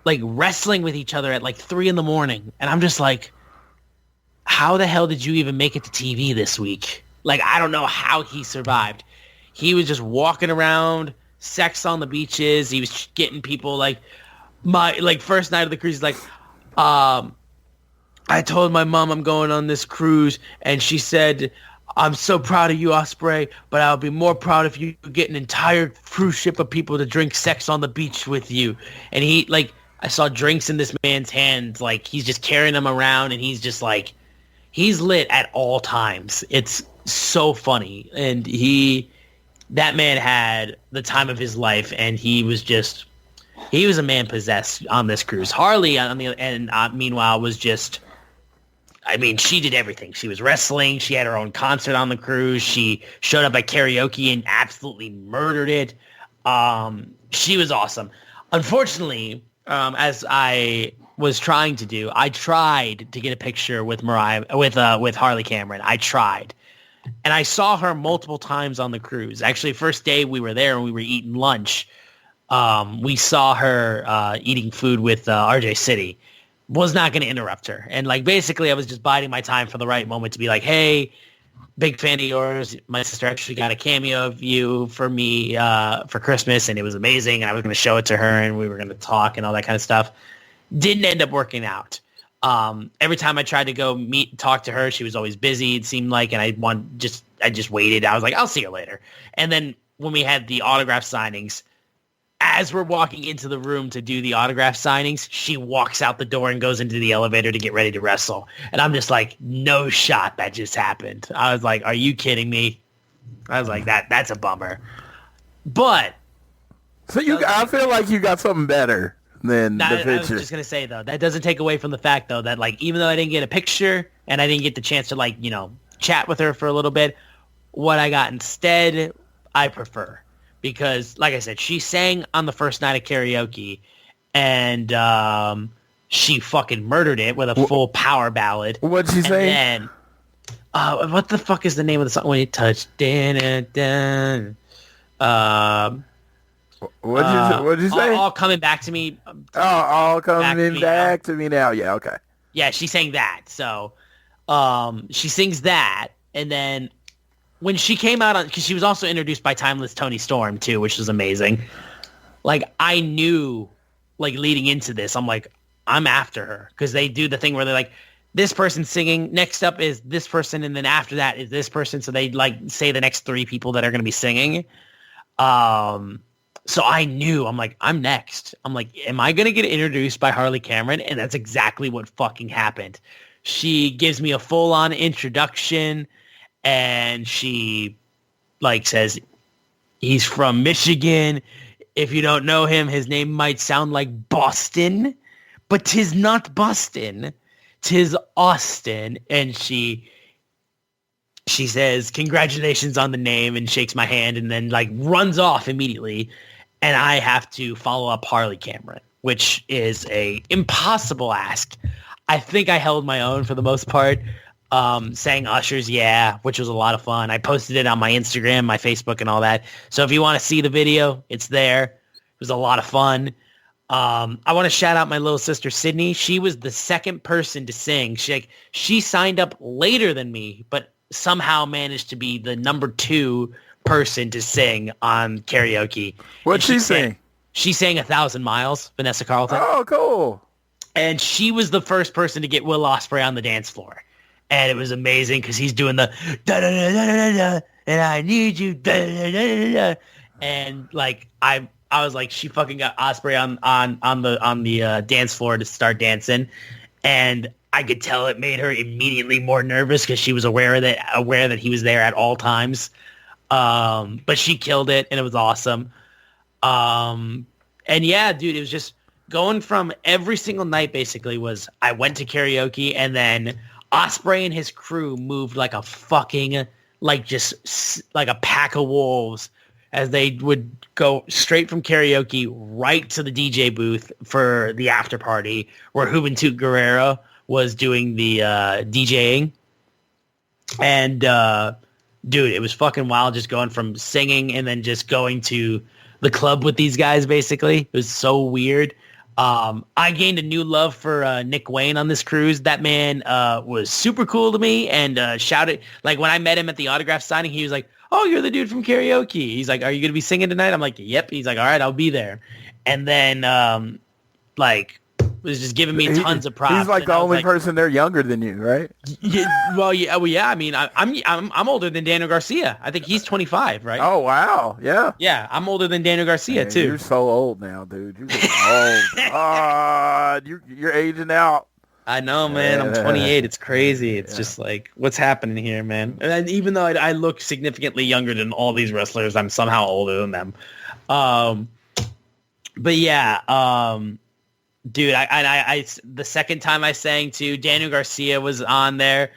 like wrestling with each other at like 3 a.m, and I'm just like, how the hell did you even make it to TV this week? Like, I don't know how he survived. He was just walking around, sex on the beaches. He was getting people like first night of the cruise. He's like, I told my mom I'm going on this cruise, and she said, I'm so proud of you, Ospreay, but I'll be more proud if you get an entire cruise ship of people to drink sex on the beach with you. And he, like, I saw drinks in this man's hands. Like, he's just carrying them around, and he's just like, he's lit at all times. It's so funny. And that man had the time of his life, and he was a man possessed on this cruise. Harley, on the end, meanwhile, was just, I mean, she did everything. She was wrestling. She had her own concert on the cruise. She showed up at karaoke and absolutely murdered it. She was awesome. Unfortunately, as I was trying to do, I tried to get a picture with Harley Cameron. I tried. And I saw her multiple times on the cruise. Actually, first day we were there and we were eating lunch, we saw her eating food with RJ City. Was not going to interrupt her. And like basically I was just biding my time for the right moment to be like, hey, big fan of yours. My sister actually got a cameo of you for me for Christmas, and it was amazing. I was going to show it to her, and we were going to talk and all that kind of stuff. Didn't end up working out. Every time I tried to go talk to her, she was always busy, it seemed like, and I just waited. I was like, I'll see her later. And then when we had the autograph signings, as we're walking into the room to do the autograph signings, she walks out the door and goes into the elevator to get ready to wrestle. And I'm just like, no shot that just happened. I was like, are you kidding me? I was like, that's a bummer. But so I feel like you got something better than the picture. I was just going to say, though, that doesn't take away from the fact, though, that like even though I didn't get a picture and I didn't get the chance to like, chat with her for a little bit, what I got instead, I prefer. Because, like I said, she sang on the first night of karaoke, and she fucking murdered it with a full power ballad. What'd she say? And then, what the fuck is the name of the song? When you touch, what'd you say? All coming back to me. All coming back to me now. Yeah, okay. Yeah, she sang that. So, she sings that, and then when she came out because she was also introduced by Timeless Tony Storm too, which was amazing. Like I knew, like leading into this, I'm like, I'm after her, because they do the thing where they're like, this person's singing, next up is this person, and then after that is this person. So they like say the next 3 people that are going to be singing. So I knew, I'm like, I'm next. I'm like, am I going to get introduced by Harley Cameron? And that's exactly what fucking happened. She gives me a full-on introduction. And she, like, says, he's from Michigan. If you don't know him, his name might sound like Boston, but 'tis not Boston. 'Tis Austin. And she says, congratulations on the name, and shakes my hand, and then, like, runs off immediately. And I have to follow up Harley Cameron, which is a impossible ask. I think I held my own for the most part. Saying Usher's Yeah, which was a lot of fun. I posted it on my Instagram, my Facebook, and all that. So if you want to see the video, it's there. It was a lot of fun. I want to shout out my little sister, Sydney. She was the second person to sing. She signed up later than me, but somehow managed to be the number 2 person to sing on karaoke. What'd she sing? She sang 1,000 Miles, Vanessa Carlton. Oh, cool. And she was the first person to get Will Ospreay on the dance floor. And it was amazing because he's doing the da-da-da-da-da-da, and I need you, da-da-da-da-da. And like I was like, she fucking got Ospreay on the dance floor to start dancing, and I could tell it made her immediately more nervous because she was aware that he was there at all times. But she killed it, and it was awesome. And yeah, dude, it was just going from every single night. Basically, was I went to karaoke, and then Ospreay and his crew moved like a fucking, like just like a pack of wolves, as they would go straight from karaoke right to the DJ booth for the after party where Juventud Guerrero was doing the DJing. And dude, it was fucking wild just going from singing and then just going to the club with these guys, basically. It was so weird. I gained a new love for Nick Wayne on this cruise. That man was super cool to me and shouted. Like, when I met him at the autograph signing, he was like, "Oh, you're the dude from karaoke." He's like, "Are you going to be singing tonight?" I'm like, "Yep." He's like, "All right, I'll be there." And then, was just giving me tons of props. He's like the only person there younger than you, right? Yeah, yeah. I mean, I'm older than Daniel Garcia. I think he's 25, right? Oh wow, yeah. Yeah, I'm older than Daniel Garcia too. You're so old now, dude. You're getting old. You're aging out. I know, man. I'm 28. It's crazy. It's just like, what's happening here, man? And even though I look significantly younger than all these wrestlers, I'm somehow older than them. But yeah, dude, I the second time I sang to Daniel Garcia was on there.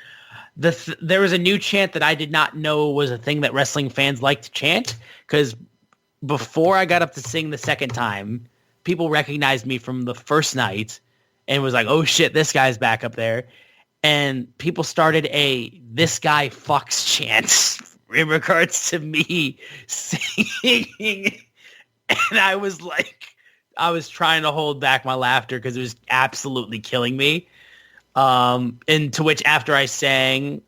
There was a new chant that I did not know was a thing that wrestling fans like to chant, because before I got up to sing the second time, people recognized me from the first night and was like, "Oh shit, this guy's back up there." And people started a "this guy fucks" chant in regards to me singing. And I was like, I was trying to hold back my laughter because it was absolutely killing me. And to which, after I sang,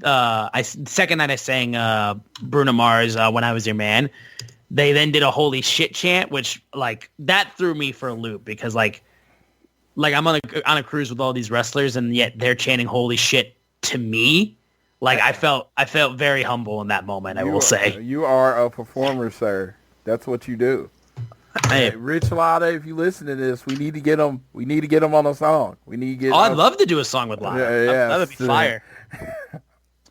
second night I sang Bruno Mars, When I Was Your Man, they then did a "holy shit" chant, which like that threw me for a loop, because like I'm on a cruise with all these wrestlers and yet they're chanting "holy shit" to me. Like I felt very humble in that moment. I will say, you are a performer, sir. That's what you do. Hey, Rich Latta, if you listen to this, we need to get him. We need to get him on a song. We need to get. Oh, I'd love to do a song with Latta. Yeah, that would be fire.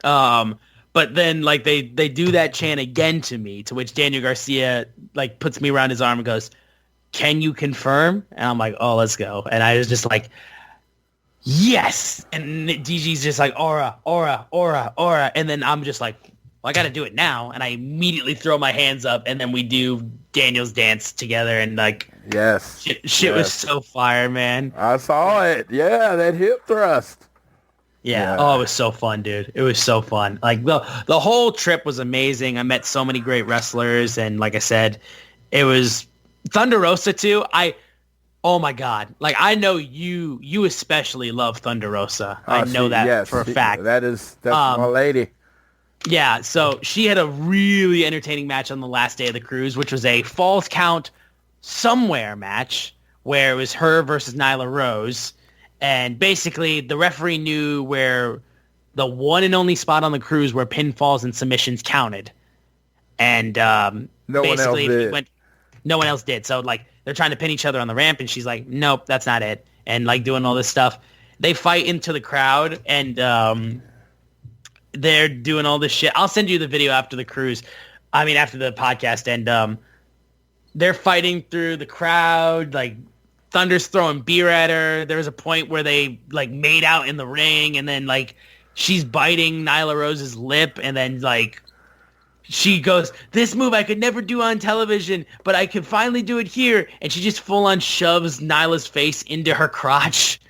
But then like they do that chant again to me, to which Daniel Garcia like puts me around his arm and goes, "Can you confirm?" And I'm like, "Oh, let's go." And I was just like, "Yes!" And DG's just like, "Aura, aura, aura, aura," and then I'm just like, well, I got to do it now. And I immediately throw my hands up, and then we do Daniel's dance together. And like, yes, shit was so fire, man. I saw it. Yeah, that hip thrust. Yeah. Oh, it was so fun, dude. It was so fun. Like the whole trip was amazing. I met so many great wrestlers. And like I said, it was Thunder Rosa too. Oh my God. Like, I know you especially love Thunder Rosa. I know that for a fact. That's my lady. Yeah, so she had a really entertaining match on the last day of the cruise, which was a Falls Count Somewhere match where it was her versus Nyla Rose. And basically, the referee knew where the one and only spot on the cruise where pinfalls and submissions counted. And no one else did. So, like, they're trying to pin each other on the ramp, and she's like, "Nope, that's not it." And, like, doing all this stuff. They fight into the crowd, and they're doing all this shit. I'll send you the video after the cruise. I mean, after the podcast. And they're fighting through the crowd. Like, Thunder's throwing beer at her. There was a point where they, like, made out in the ring. And then, like, she's biting Nyla Rose's lip. And then, like, she goes, "This move I could never do on television, but I could finally do it here." And she just full-on shoves Nyla's face into her crotch.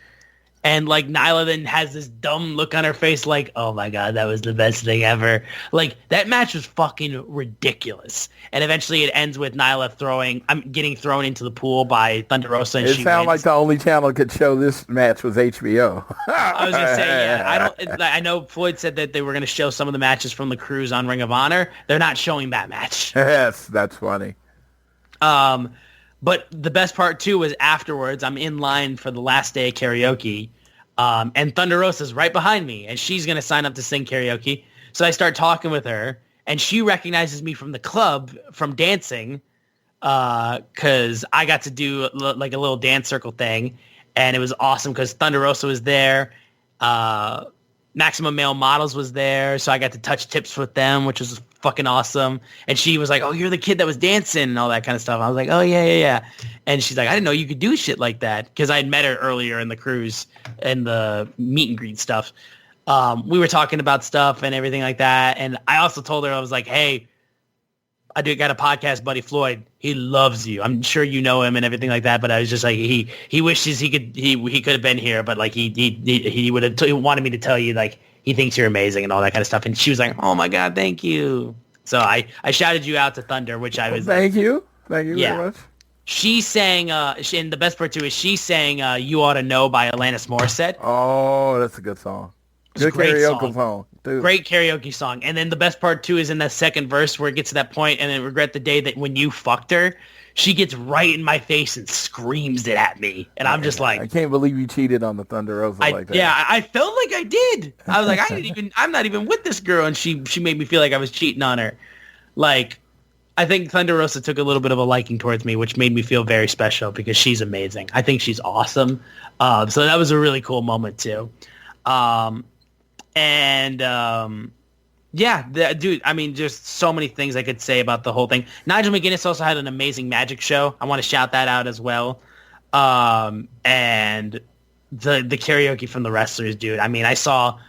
And, like, Nyla then has this dumb look on her face like, "Oh, my God, that was the best thing ever." Like, that match was fucking ridiculous. And eventually it ends with Nyla getting thrown into the pool by Thunder Rosa. And it sounded like the only channel that could show this match was HBO. I was going to say, yeah. I know Floyd said that they were going to show some of the matches from the cruise on Ring of Honor. They're not showing that match. Yes, that's funny. But the best part, too, was afterwards, I'm in line for the last day of karaoke, and Thunder Rosa's right behind me, and she's going to sign up to sing karaoke. So I start talking with her, and she recognizes me from the club, from dancing, because I got to do, like, a little dance circle thing, and it was awesome because Thunder Rosa was there. Maximum Male Models was there, so I got to touch tips with them, which was fucking awesome. And she was like, "Oh, you're the kid that was dancing," and all that kind of stuff. I was like, "Oh, yeah. And she's like, "I didn't know you could do shit like that," because I had met her earlier in the cruise and the meet and greet stuff. We were talking about stuff and everything like that. And I also told her, I was like, "Hey, I got a podcast buddy, Floyd. He loves you. I'm sure you know him and everything like that. But I was just like, he wishes he could have been here, but like he would have wanted me to tell you like he thinks you're amazing and all that kind of stuff. And she was like, oh my God, thank you. So I shouted you out to Thunder, which I was. Thank you very much. She sang, and the best part too is she sang "You Ought to Know" by Alanis Morissette. Oh, that's a good song. Good karaoke song. Dude. Great karaoke song. And then the best part too is in that second verse where it gets to that point, and then regret the day that when you fucked her. She gets right in my face and screams it at me, and I'm just like, I can't believe you cheated on the Thunder Rosa like that. Yeah, I felt like I did. I was like, I'm not even with this girl, and she made me feel like I was cheating on her. Like, I think Thunder Rosa took a little bit of a liking towards me, which made me feel very special because she's amazing. I think she's awesome. So that was a really cool moment too. Yeah, dude, I mean, just so many things I could say about the whole thing. Nigel McGuinness also had an amazing magic show. I want to shout that out as well. And the karaoke from the wrestlers, dude. I mean, I saw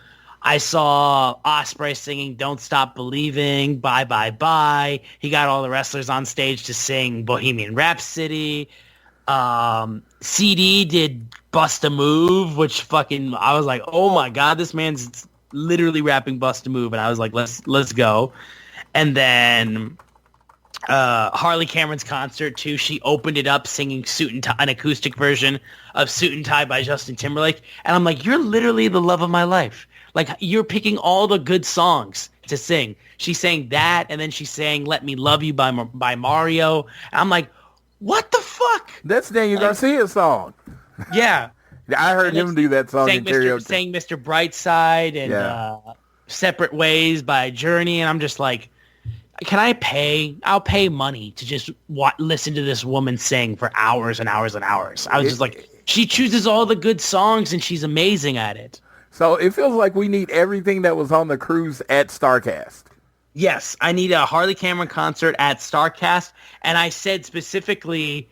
Ospreay singing Don't Stop Believing, Bye Bye Bye. He got all the wrestlers on stage to sing Bohemian Rhapsody. CD did Bust a Move, which fucking, I was like, oh my God, this man's literally rapping Bust a Move, and I was like, let's go. And then Harley Cameron's concert too. She opened it up singing Suit and Tie, an acoustic version of Suit and Tie by Justin Timberlake, and I'm like, you're literally the love of my life. Like, you're picking all the good songs to sing. She sang that, and then she sang Let Me Love You by Mario. And I'm like, what the fuck? That's Daniel Garcia's song. Yeah. I heard him do that song in karaoke. Sang Mr. Brightside and Separate Ways by Journey, and I'm just like, can I pay? I'll pay money to just listen to this woman sing for hours and hours and hours. I was just like, she chooses all the good songs, and she's amazing at it. So it feels like we need everything that was on the cruise at StarCast. Yes, I need a Harley Cameron concert at StarCast, and I said specifically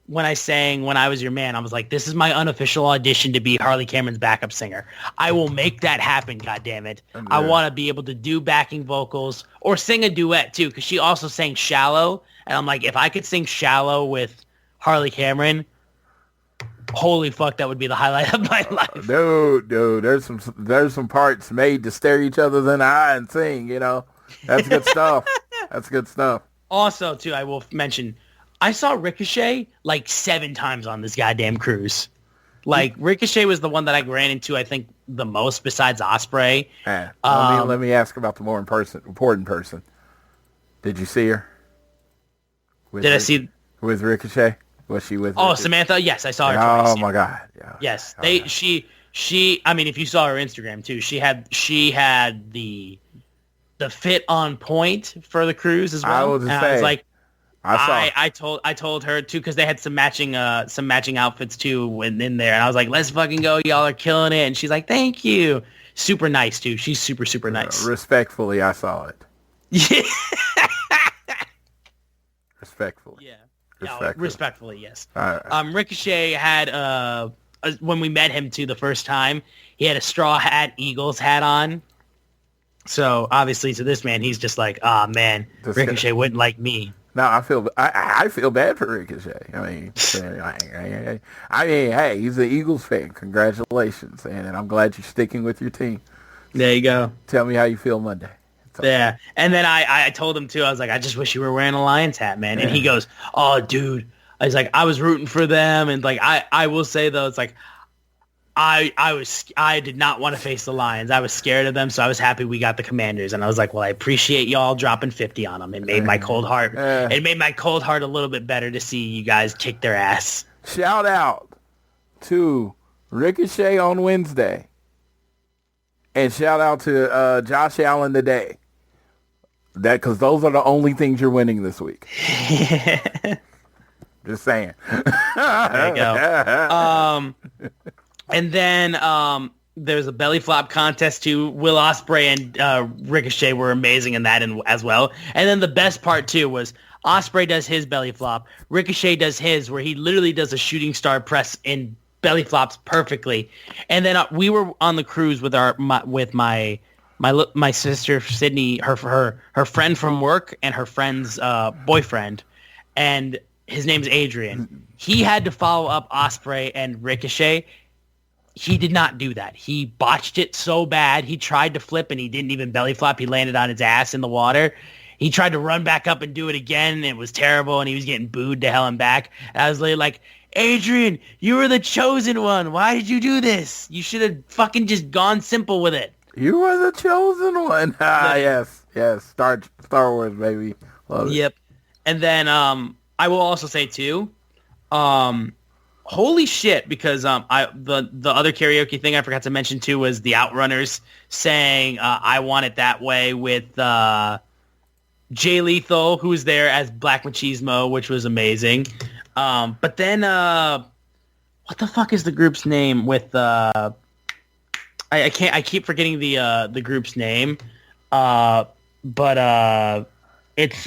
when I sang When I Was Your Man, I was like, this is my unofficial audition to be Harley Cameron's backup singer. I will make that happen, goddammit. I want to be able to do backing vocals or sing a duet, too, because she also sang Shallow. And I'm like, if I could sing Shallow with Harley Cameron, holy fuck, that would be the highlight of my life. Dude, there's some parts made to stare each other in the eye and sing, you know. That's good stuff. That's good stuff. Also, too, I will mention, I saw Ricochet like 7 times on this goddamn cruise. Like, Ricochet was the one that I ran into, I think, the most besides Ospreay. Let me ask about the more important person. Did you see her? I see with Ricochet? Was she with? Oh, Ricochet? Samantha. Yes, I saw her. Oh my God. Yeah. Yes, she. I mean, if you saw her Instagram too, she had the fit on point for the cruise as well. I was like, I told her too, because they had some matching outfits too in there, and I was like, let's fucking go, y'all are killing it. And she's like, thank you. Super nice too. She's super nice. Respectfully, I saw it. Yeah. Respectfully. Yeah. Respectfully, yes. Ricochet had when we met him too the first time, he had a straw hat, Eagles hat on. So obviously to this man, he's just like, man, Ricochet wouldn't like me. No, I feel bad for Ricochet. I mean, hey, he's an Eagles fan. Congratulations, and I'm glad you're sticking with your team. There you go. Tell me how you feel Monday. Yeah, and then I told him too. I was like, I just wish you were wearing a Lions hat, man. And he goes, oh, dude. I was like, I was rooting for them, and like I will say though, it's like I did not want to face the Lions. I was scared of them, so I was happy we got the Commanders. And I was like, well, I appreciate y'all dropping 50 on them. It made my cold heart. It made my cold heart a little bit better to see you guys kick their ass. Shout out to Ricochet on Wednesday, and shout out to Josh Allen today. Because those are the only things you're winning this week. Just saying. There you go. And then there's a belly flop contest too. Will Ospreay and Ricochet were amazing in that as well. And then the best part too was Ospreay does his belly flop. Ricochet does his, where he literally does a shooting star press in belly flops perfectly. And then we were on the cruise with my my sister Sydney, her friend from work, and her friend's boyfriend, and his name's Adrian. He had to follow up Ospreay and Ricochet. He did not do that. He botched it so bad. He tried to flip and he didn't even belly flop. He landed on his ass in the water. He tried to run back up and do it again. And it was terrible, and he was getting booed to hell and back. And I was literally like, Adrian, you were the chosen one. Why did you do this? You should have fucking just gone simple with it. You were the chosen one. Yes. Star Wars, baby. Love it. Yep. And then I will also say too, holy shit, because the other karaoke thing I forgot to mention too was the Outrunners saying I Want It That Way with Jay Lethal, who was there as Black Machismo, which was amazing. But then what the fuck is the group's name with I keep forgetting the group's name. But it's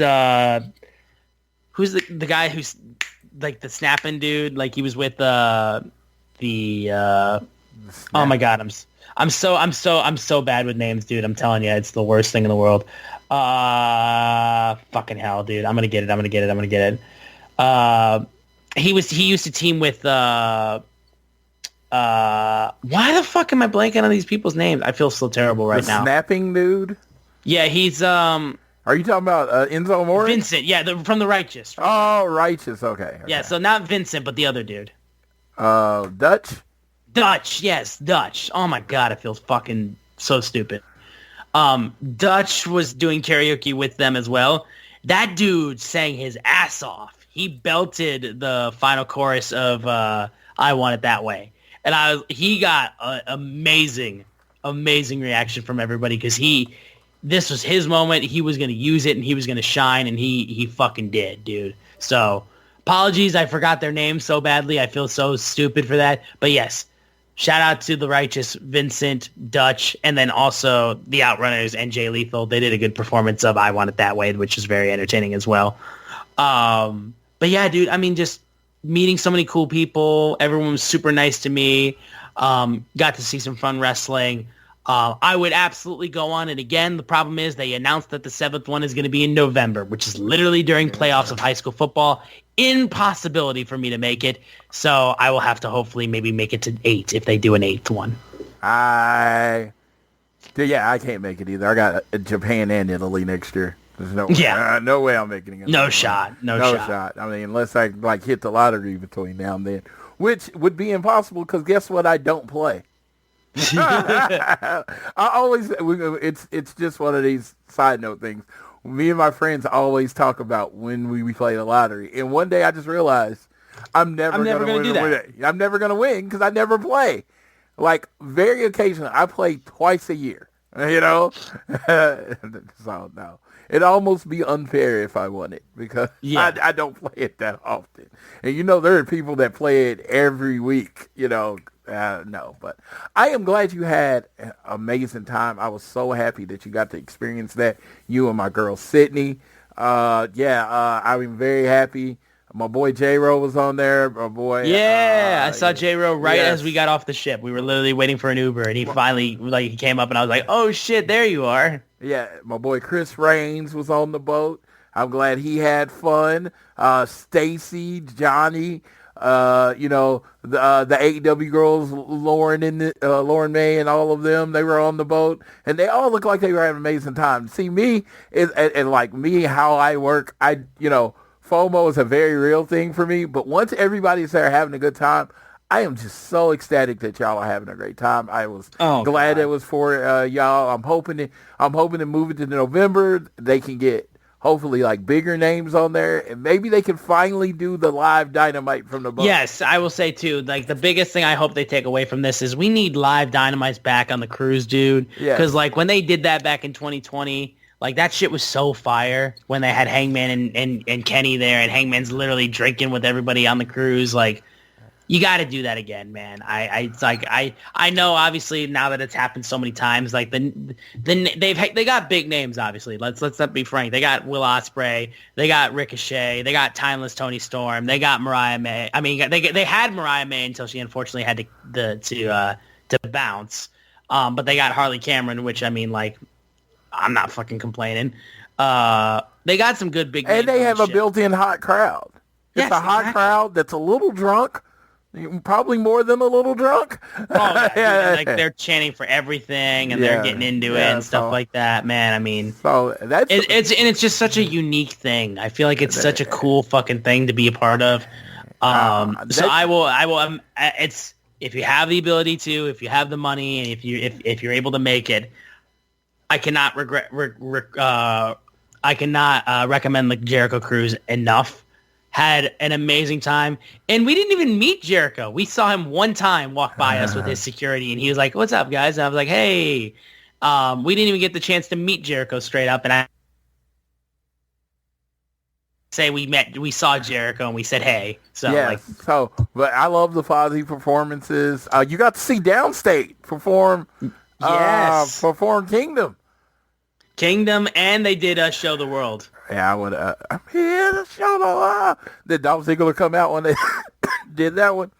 who's the guy who's like the snapping dude? Like he was with oh my god, I'm so bad with names, dude. I'm telling you, it's the worst thing in the world. Fucking hell, dude. I'm gonna get it. He used to team with why the fuck am I blanking on these people's names? I feel so terrible right now. Snapping dude? Yeah, he's Are you talking about Enzo Amore? Vincent, yeah, from the Righteous. Oh, Righteous, okay. Yeah, so not Vincent, but the other dude. Dutch? Dutch, yes, Dutch. Oh my god, it feels fucking so stupid. Dutch was doing karaoke with them as well. That dude sang his ass off. He belted the final chorus of I Want It That Way. And he got an amazing reaction from everybody because this was his moment. He was going to use it and he was going to shine, and he fucking did, dude. So apologies, I forgot their names so badly. I feel so stupid for that. But yes, shout out to the Righteous, Vincent, Dutch, and then also the Outrunners and Jay Lethal. They did a good performance of I Want It That Way, which is very entertaining as well. But yeah, dude, I mean, just meeting so many cool people. Everyone was super nice to me. Got to see some fun wrestling. I would absolutely go on it again. The problem is they announced that the 7th one is going to be in November, which is literally during playoffs of high school football. Impossibility for me to make it. So I will have to hopefully maybe make it to 8 if they do an 8th one. I can't make it either. I got Japan and Italy next year. There's no way. No way I'm making it. No shot. I mean, unless I hit the lottery between now and then, which would be impossible because guess what? I don't play. It's just one of these side note things. Me and my friends always talk about when we play the lottery, and one day I just realized I'm never going to do that. I'm never going to win because I never play. Like very occasionally, I play twice a year. You know, so no. It'd almost be unfair if I won it because I don't play it that often. And, there are people that play it every week, no. But I am glad you had an amazing time. I was so happy that you got to experience that, you and my girl, Sydney. I'm very happy. My boy J-Ro was on there. My boy. Yeah, I saw J-Ro as we got off the ship. We were literally waiting for an Uber, and he finally he came up, and I was like, oh, shit, there you are. Yeah, my boy Chris Raines was on the boat. I'm glad he had fun. Stacy, Johnny, the AEW girls, Lauren May, and all of them. They were on the boat, and they all looked like they were having an amazing time. See, me and like me, how I work, FOMO is a very real thing for me. But once everybody's there having a good time, I am just so ecstatic that y'all are having a great time. I was glad it was for y'all. I'm hoping to move it to November. They can get hopefully like bigger names on there, and maybe they can finally do the live Dynamite from the boat. Yes, I will say too. Like the biggest thing I hope they take away from this is we need live Dynamites back on the cruise, dude. Because like when they did that back in 2020. Like, that shit was so fire when they had Hangman and Kenny there, and Hangman's literally drinking with everybody on the cruise. Like, you got to do that again, man. I know, obviously, now that it's happened so many times, like, they got big names, obviously. Let's not be frank. They got Will Ospreay. They got Ricochet. They got Timeless Toni Storm. They got Mariah May. I mean, they had Mariah May until she unfortunately had to bounce. But they got Harley Cameron, which I mean, like, I'm not fucking complaining. They got some good big names. And they have a built-in hot crowd. It's a hot crowd that's a little drunk, probably more than a little drunk. Oh, yeah, dude, like they're chanting for everything, and they're getting into it and stuff like that. Man, I mean, so that's it's just such a unique thing. I feel like it's such a cool fucking thing to be a part of. So I will. It's if you have the ability to, if you have the money, and if you're able to make it, I cannot recommend the Jericho Cruise enough. Had an amazing time, and we didn't even meet Jericho. We saw him one time walk by us with his security, and he was like, "What's up, guys?" And I was like, "Hey." We didn't even get the chance to meet Jericho straight up, and I say we saw Jericho, and we said, "Hey." So but I love the Fozzy performances. You got to see Downstate perform. Yes, perform Kingdom, and they did Show the World. Yeah, I would. I'm here to show the world. Did Dolph Ziggler come out when they did that one?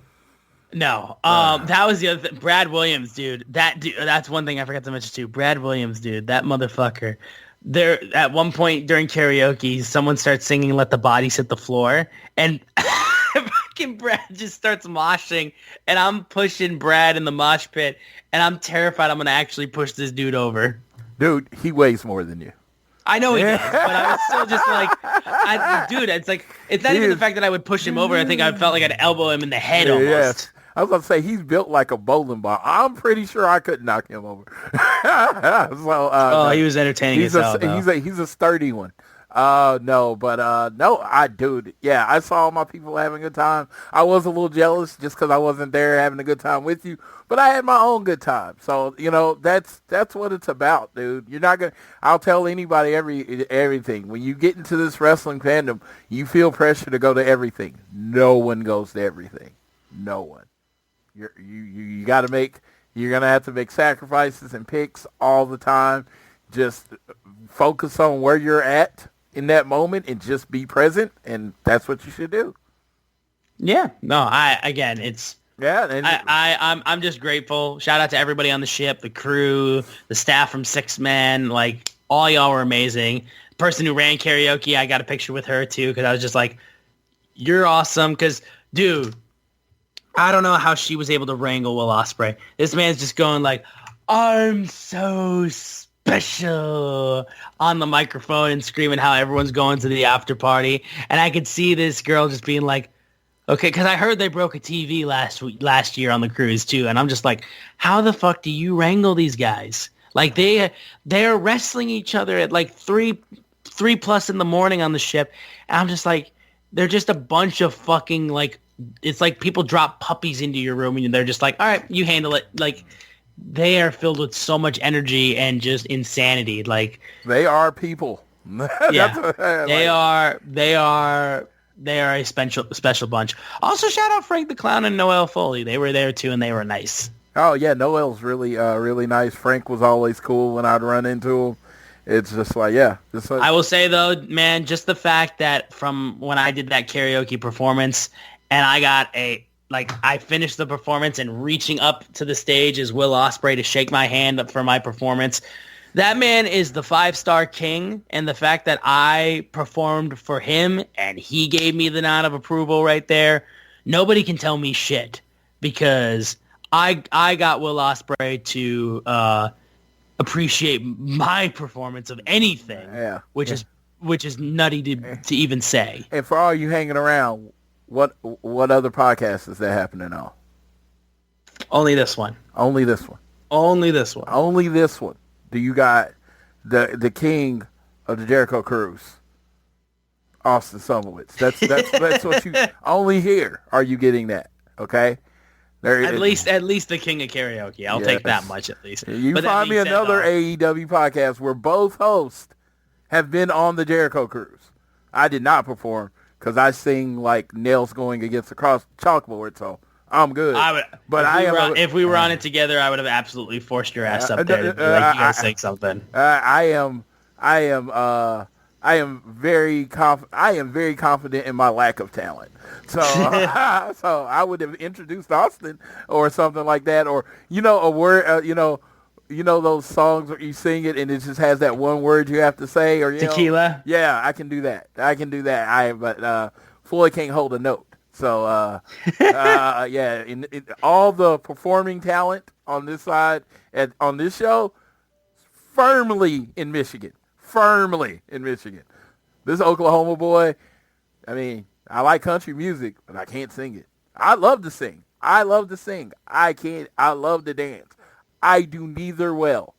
No. That was the other thing. Brad Williams, dude. That's one thing I forgot to mention too. Brad Williams, dude. That motherfucker. There, at one point during karaoke, someone starts singing "Let the Bodies Hit the Floor," and fucking Brad just starts moshing, and I'm pushing Brad in the mosh pit, and I'm terrified I'm gonna actually push this dude over. Dude, he weighs more than you. I know he does, but I was still just like, dude, it's like, it's not even the fact that I would push him over. I think I felt like I'd elbow him in the head almost. Yes. I was going to say, he's built like a bowling ball. I'm pretty sure I could knock him over. He was entertaining as hell, he's a sturdy one. Dude, yeah, I saw my people having a good time. I was a little jealous just because I wasn't there having a good time with you, but I had my own good time. So, that's what it's about, dude. You're not going to, I'll tell anybody everything. When you get into this wrestling fandom, you feel pressure to go to everything. No one goes to everything. No one. You got to you're going to have to make sacrifices and picks all the time. Just focus on where you're at in that moment and just be present, and that's what you should do. Yeah. No, I'm just grateful. Shout out to everybody on the ship, the crew, the staff from Six Man. Like, all y'all were amazing. The person who ran karaoke, I got a picture with her too, because I was just like, you're awesome. Because, dude, I don't know how she was able to wrangle Will Ospreay. This man's just going like, I'm so special on the microphone and screaming how everyone's going to the after party. And I could see this girl just being like, okay, because I heard they broke a TV last year on the cruise too. And I'm just like, how the fuck do you wrangle these guys? Like they're wrestling each other at like 3+ in the morning on the ship. And I'm just like, they're just a bunch of fucking like, it's like people drop puppies into your room and they're just like, all right, you handle it. Like, they are filled with so much energy and just insanity. Like, they are people. Yeah, they are a special bunch. Also, shout out Frank the Clown and Noel Foley. They were there too, and they were nice. Oh yeah, Noel's really nice. Frank was always cool when I'd run into him. It's just like, yeah. I will say though, man, just the fact that from when I did that karaoke performance, and I got I finished the performance and reaching up to the stage as Will Ospreay to shake my hand up for my performance. That man is the 5-star king, and the fact that I performed for him and he gave me the nod of approval right there, nobody can tell me shit, because I got Will Ospreay to appreciate my performance of anything, which is nutty to even say. And for all you hanging around, what other podcast is that happening on? Only this one. Only this one. Only this one. Only this one. Do you got the king of the Jericho Cruise, Austin Sumowitz? That's what you only here. Are you getting that? Okay. At least the king of karaoke. I'll take that much at least. You find me another AEW podcast where both hosts have been on the Jericho Cruise. I did not perform because I sing like nails going against the chalkboard, so I'm good. If we were on it together, I would have absolutely forced your ass up there to be like, you gotta say something. I am very confident in my lack of talent. So so I would have introduced Austin or something like that, or a word, you know those songs where you sing it and it just has that one word you have to say, or Tequila. Yeah, I can do that. But Floyd can't hold a note. So yeah, in all the performing talent on this side on this show, firmly in Michigan. This Oklahoma boy, I mean, I like country music, but I can't sing it. I love to sing. I love to dance. I do neither well.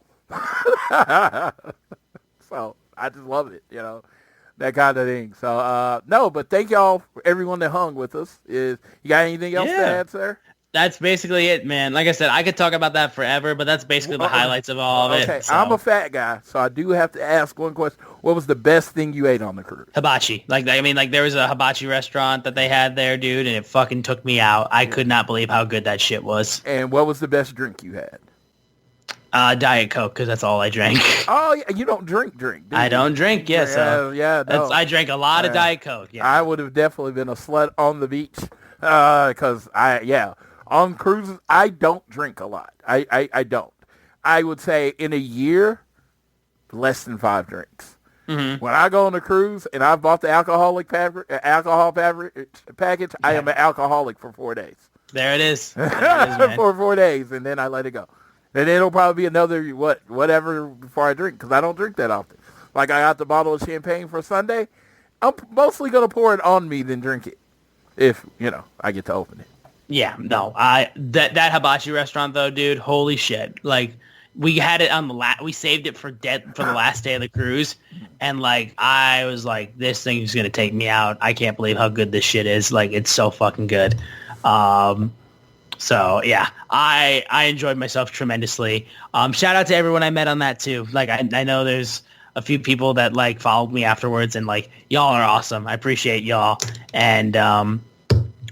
So I just love it, that kind of thing. So, no, but thank y'all for everyone that hung with us. You got anything else to add, sir? That's basically it, man. Like I said, I could talk about that forever, but that's basically the highlights of all of it. Okay, so. I'm a fat guy, so I do have to ask one question. What was the best thing you ate on the cruise? Hibachi. There was a hibachi restaurant that they had there, dude, and it fucking took me out. I could not believe how good that shit was. And what was the best drink you had? Diet Coke, because that's all I drank. Oh, yeah, you don't drink, do you? I don't drink, yes. Yeah, no. I drank a lot of Diet Coke, yeah. I would have definitely been a slut on the beach, because on cruises, I don't drink a lot. I don't. I would say in a year, less than 5 drinks. Mm-hmm. When I go on a cruise and I've bought the alcohol package, I am an alcoholic for 4 days. There it is. Man. For 4 days, and then I let it go. And then it'll probably be another whatever before I drink, because I don't drink that often. Like I got the bottle of champagne for Sunday. I'm mostly going to pour it on me than drink it if, I get to open it. Yeah, no, that hibachi restaurant though, dude, holy shit! Like we had it on we saved it for the last day of the cruise, and I was like, this thing is gonna take me out. I can't believe how good this shit is. Like it's so fucking good. So yeah, I enjoyed myself tremendously. Shout out to everyone I met on that too. Like I know there's a few people that followed me afterwards, and y'all are awesome. I appreciate y'all, and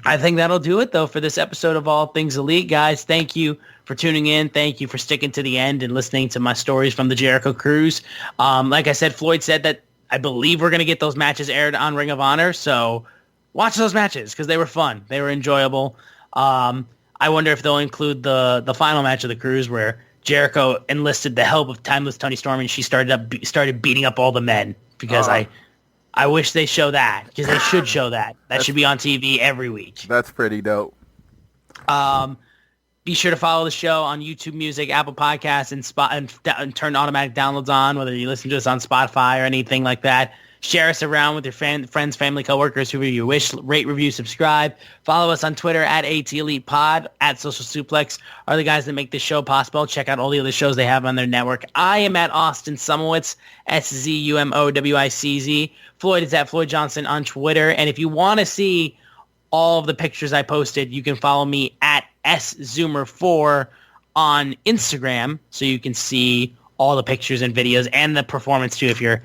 I think that'll do it, though, for this episode of All Things Elite, guys. Thank you for tuning in. Thank you for sticking to the end and listening to my stories from the Jericho Cruise. Like I said, Floyd said that I believe we're going to get those matches aired on Ring of Honor, so watch those matches because they were fun. They were enjoyable. I wonder if they'll include the final match of the cruise where Jericho enlisted the help of Timeless Toni Storm and she started beating up all the men because I wish they show that, because they should show that. That should be on TV every week. That's pretty dope. Be sure to follow the show on YouTube Music, Apple Podcasts, and turn automatic downloads on, whether you listen to us on Spotify or anything like that. Share us around with your friends, family, coworkers, whoever you wish. Rate, review, subscribe. Follow us on Twitter at ATElitePod, at Social Suplex, are the guys that make this show possible. Check out all the other shows they have on their network. I am at Austin Szumowicz, SZUMOWICZ. Floyd is at Floyd Johnson on Twitter. And if you want to see all of the pictures I posted, you can follow me at SZoomer4 on Instagram, so you can see all the pictures and videos and the performance too, if you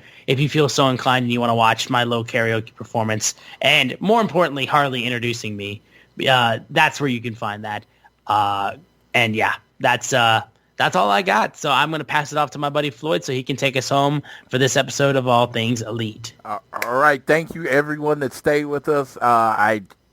feel so inclined and you want to watch my low karaoke performance, and more importantly, Harley introducing me. That's where you can find that. And yeah, that's all I got. So I'm going to pass it off to my buddy Floyd so he can take us home for this episode of All Things Elite. All right. Thank you, everyone that stayed with us.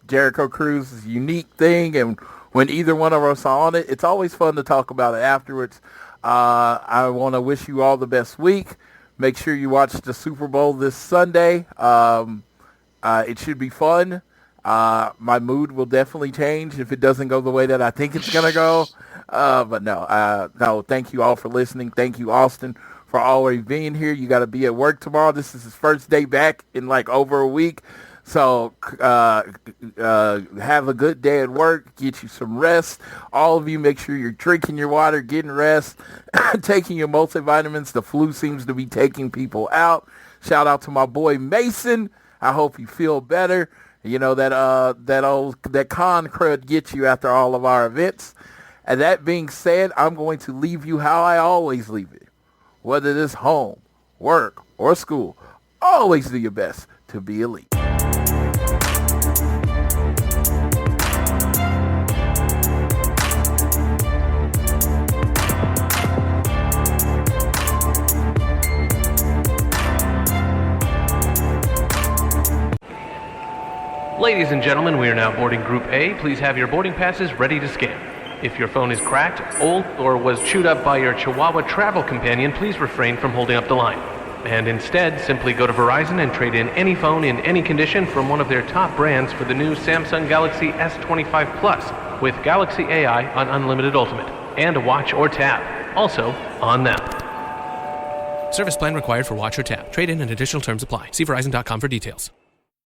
Jericho Cruise is a unique thing, and when either one of us are on it, it's always fun to talk about it afterwards. I want to wish you all the best week. Make sure you watch the Super Bowl this Sunday. It should be fun. My mood will definitely change if it doesn't go the way that I think it's going to go. But no, thank you all for listening. Thank you, Austin, for always being here. You got to be at work tomorrow. This is his first day back in over a week. So have a good day at work. Get you some rest. All of you, make sure you're drinking your water, getting rest, taking your multivitamins. The flu seems to be taking people out. Shout out to my boy Mason. I hope you feel better. You know that con crud gets you after all of our events. And that being said, I'm going to leave you how I always leave it. Whether it is home, work, or school, always do your best to be elite. Ladies and gentlemen, we are now boarding Group A. Please have your boarding passes ready to scan. If your phone is cracked, old, or was chewed up by your Chihuahua travel companion, please refrain from holding up the line. And instead, simply go to Verizon and trade in any phone in any condition from one of their top brands for the new Samsung Galaxy S25 Plus with Galaxy AI on Unlimited Ultimate and Watch or Tap, also on them. Service plan required for Watch or Tap. Trade-in and additional terms apply. See Verizon.com for details.